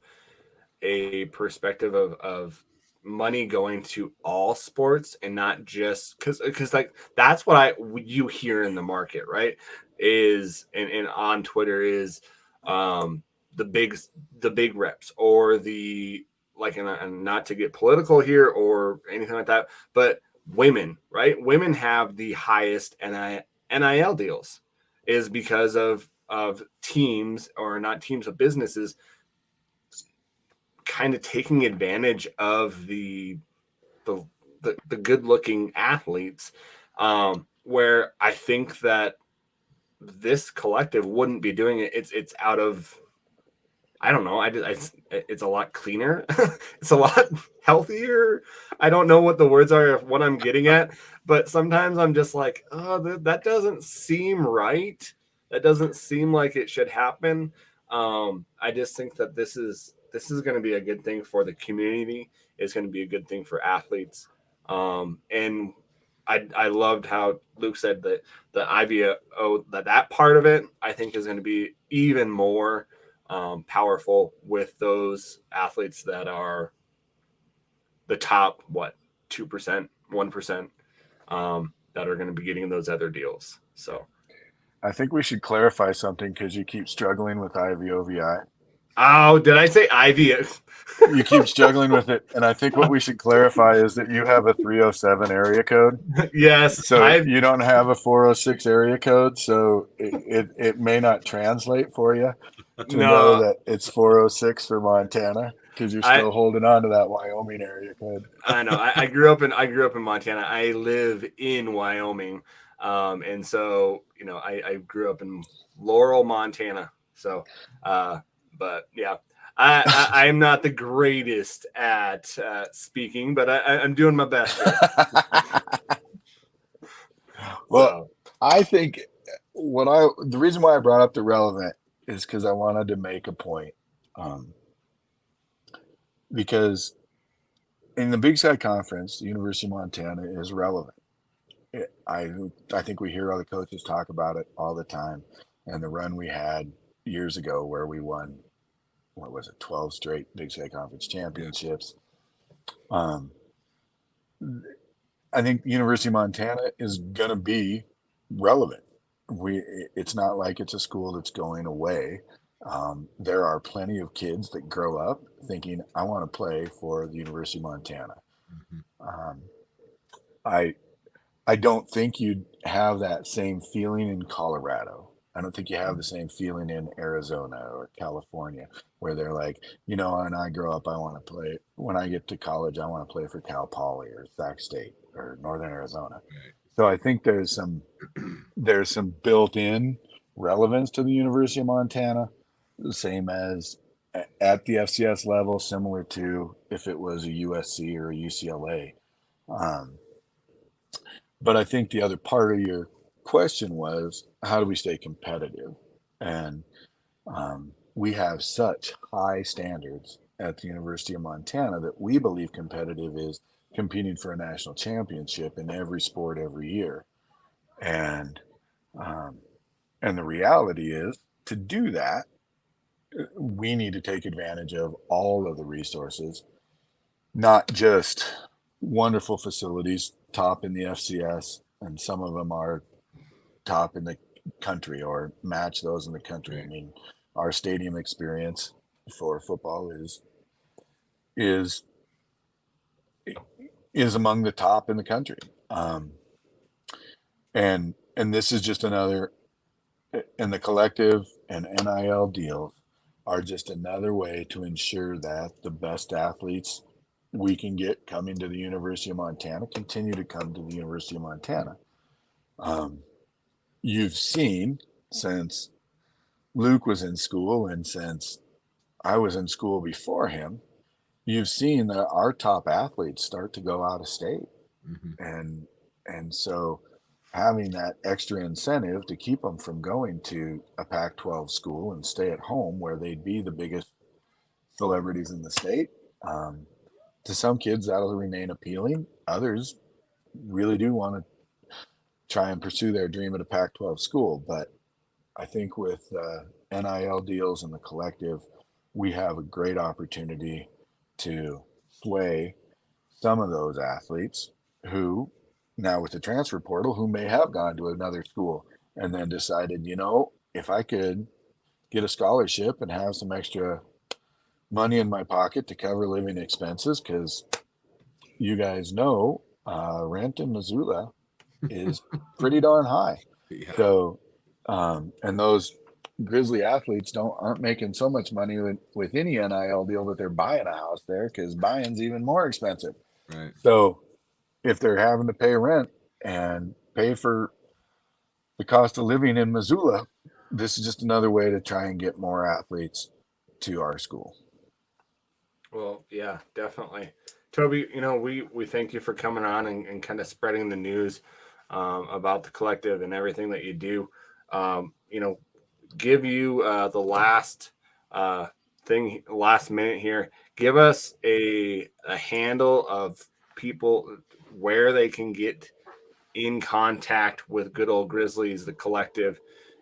a perspective of money going to all sports and not just because like that's what you hear in the market, right? Is and on Twitter is the big reps or the like, and not to get political here or anything like that, but women, right? Women have the highest NIL deals is because of teams, or not teams, of businesses kind of taking advantage of the good looking athletes, where I think that this collective wouldn't be doing it. It's out of, I don't know. It's a lot cleaner. It's a lot healthier. I don't know what the words are of what I'm getting at, but sometimes I'm just like, oh, that doesn't seem right. That doesn't seem like it should happen. I just think that this is going to be a good thing for the community. It's going to be a good thing for athletes. And I loved how Luke said that the IVO, that part of it, I think is going to be even more powerful with those athletes that are the top, 2%, 1%, that are going to be getting those other deals. So, I think we should clarify something because you keep struggling with IVOVI. oh, did I say IVO? You keep struggling with it, and I think what we should clarify is that you have a 307 area code. Yes, So you don't have a 406 area code, so it may not translate for you to know no, that it's 406 for Montana because you're I still holding on to that Wyoming area code. I know. I grew up in Montana. I live in Wyoming, and so I grew up in Laurel, Montana. So, but yeah, I'm not the greatest at speaking, but I'm doing my best here. Well, So, I think the reason why I brought up the relevant is because I wanted to make a point. Because in the Big Sky Conference, the University of Montana is relevant. I think we hear other coaches talk about it all the time, and the run we had years ago where we won, what was it, 12 straight Big Sky Conference championships. Um, I think University of Montana is going to be relevant. It's not like it's a school that's going away. There are plenty of kids that grow up thinking, I want to play for the University of Montana. Um, I I don't think you'd have that same feeling in Colorado. I don't think you have the same feeling in Arizona or California where they're like, when I grow up, I want to play. When I get to college, I want to play for Cal Poly or Sac State or Northern Arizona. So I think there's some built-in relevance to the University of Montana, the same as at the FCS level, similar to if it was a USC or a UCLA. Um, but I think the other part of your question was, how do we stay competitive? And we have such high standards at the University of Montana that we believe competitive is competing for a national championship in every sport every year. And um, and the reality is, to do that, we need to take advantage of all of the resources, not just wonderful facilities, top in the FCS, and some of them are top in the country or match those in the country. I mean, our stadium experience for football is is among the top in the country. And this is just another, and the collective and NIL deals are just another way to ensure that the best athletes we can get coming to the University of Montana continue to come to the University of Montana. You've seen, since Luke was in school and since I was in school before him, you've seen that our top athletes start to go out of state. And so having that extra incentive to keep them from going to a Pac-12 school and stay at home where they'd be the biggest celebrities in the state, to some kids that'll remain appealing. Others really do want to try and pursue their dream at a Pac-12 school. But I think with NIL deals and the collective, we have a great opportunity to sway some of those athletes who, now with the transfer portal, who may have gone to another school and then decided, if I could get a scholarship and have some extra money in my pocket to cover living expenses, because you guys know rent in Missoula is pretty darn high. Yeah. So, and those Grizzly athletes aren't making so much money with any NIL deal that they're buying a house there, because buying's even more expensive. Right. So if they're having to pay rent and pay for the cost of living in Missoula, this is just another way to try and get more athletes to our school. well, yeah, definitely. Toby, we thank you for coming on and kind of spreading the news about the collective and everything that you do. Give you the last last minute here. Give us a handle of people, where they can get in contact with good old Grizzlies, the collective,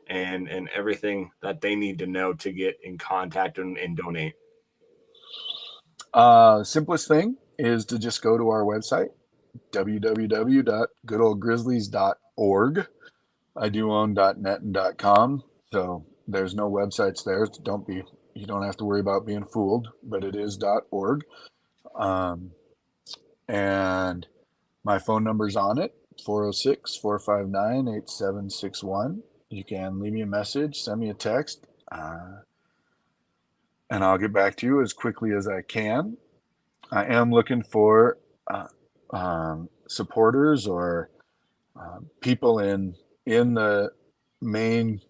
and everything that they need to know to get in contact and donate. Simplest thing is to just go to our website, www.goodoldgrizzlies.org. I do own .net and .com, so there's no websites there. You don't have to worry about being fooled, but it is .org. And my phone number's on it, 406-459-8761. You can leave me a message, send me a text, and I'll get back to you as quickly as I can. I am looking for supporters or people in the main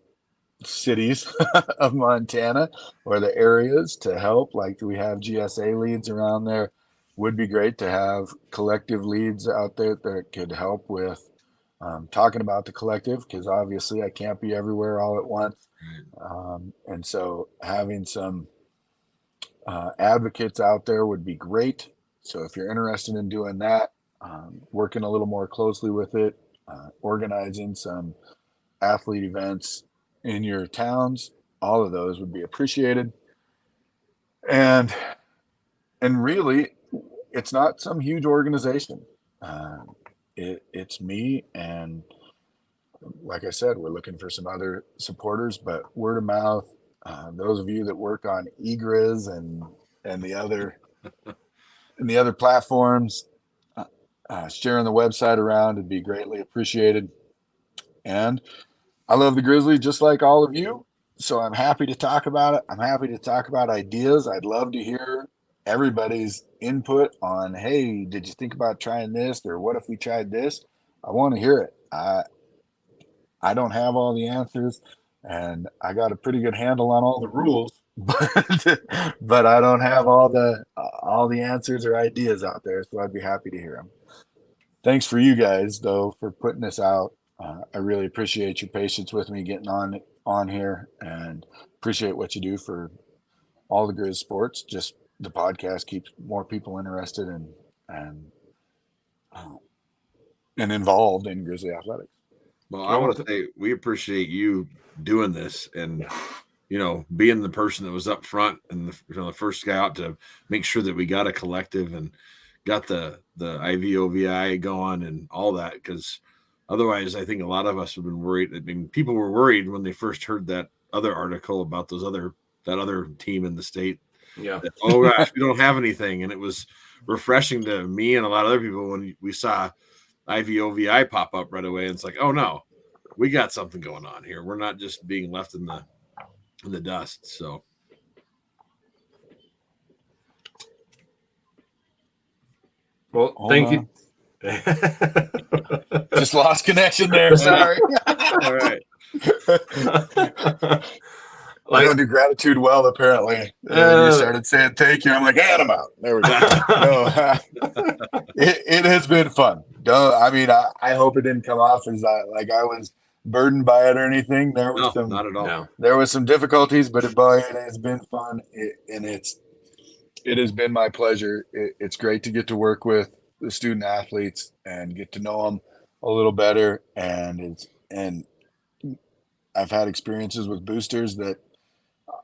cities of Montana or the areas to help. Like we have GSA leads around there. Would be great to have collective leads out there that could help with talking about the collective, because obviously I can't be everywhere all at once. And so having some advocates out there would be great. So if you're interested in doing that, working a little more closely with it, organizing some athlete events in your towns, all of those would be appreciated. And really, it's not some huge organization. It's me, and like I said, we're looking for some other supporters, but word of mouth, those of you that work on eGriz and the other platforms, sharing the website around would be greatly appreciated. And I love the Grizzlies just like all of you, so I'm happy to talk about it. I'm happy to talk about ideas. I'd love to hear everybody's input on, hey, did you think about trying this, or what if we tried this? I want to hear it. I don't have all the answers, and I got a pretty good handle on all the rules, but I don't have all the answers or ideas out there, so I'd be happy to hear them. Thanks for you guys, though, for putting this out. I really appreciate your patience with me getting on here, and appreciate what you do for all the Grizz sports. Just the podcast keeps more people interested and involved in Grizzly athletics. Well, I want to say we appreciate you doing this, and being the person that was up front and the first guy out to make sure that we got a collective and got the IVOVI going and all that, because otherwise I think a lot of us have been worried. I mean, people were worried when they first heard that other article about that other team in the state. Yeah. That, oh gosh, we don't have anything. And it was refreshing to me and a lot of other people when we saw IVOVI pop up right away. And it's like, oh no, we got something going on here. We're not just being left in the dust. So well, thank you. Just lost connection there. Sorry. All right. I don't do gratitude well, apparently. And then you started saying thank you. I'm like, and I'm out. There we go. No, it has been fun. I hope it didn't come off as I was burdened by it or anything. There was not at all. No. There was some difficulties, but it has been fun, and it has been my pleasure. It's great to get to work with the student athletes and get to know them a little better. And I've had experiences with boosters that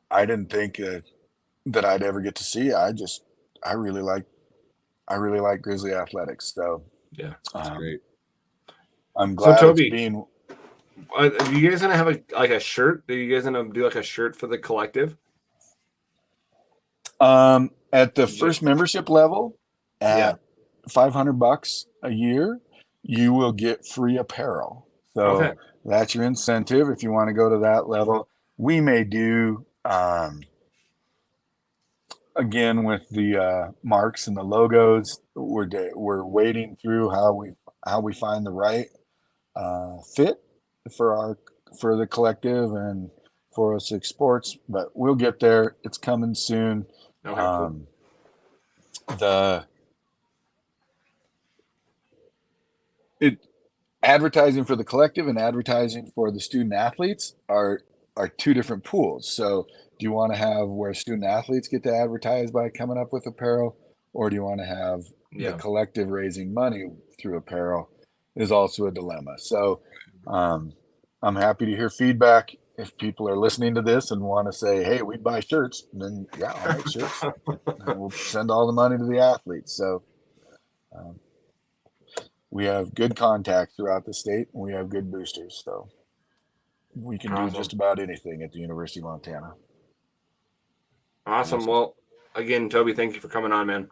I didn't think that I'd ever get to see. I really like Grizzly athletics. So yeah, that's great. I'm glad so, Toby, it's being. Are you guys gonna have a shirt? Are you guys gonna do like a shirt for the collective? At the first membership level, at $500 a year, you will get free apparel. So that's your incentive if you want to go to that level. We may do again with the marks and the logos. We're wading through how we find the right fit for the collective and 406 Sports, but we'll get there. It's coming soon. Okay, cool. Advertising for the collective and advertising for the student athletes are two different pools. So do you want to have where student athletes get to advertise by coming up with apparel, or do you want to have the collective raising money through apparel is also a dilemma. So I'm happy to hear feedback. If people are listening to this and want to say, hey, we'd buy shirts, then yeah, I'll make shirts. And we'll send all the money to the athletes. So we have good contacts throughout the state, and we have good boosters. So we can do just about anything at the University of Montana. Awesome. Well, again, Toby, thank you for coming on, man.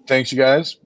Thanks, you guys.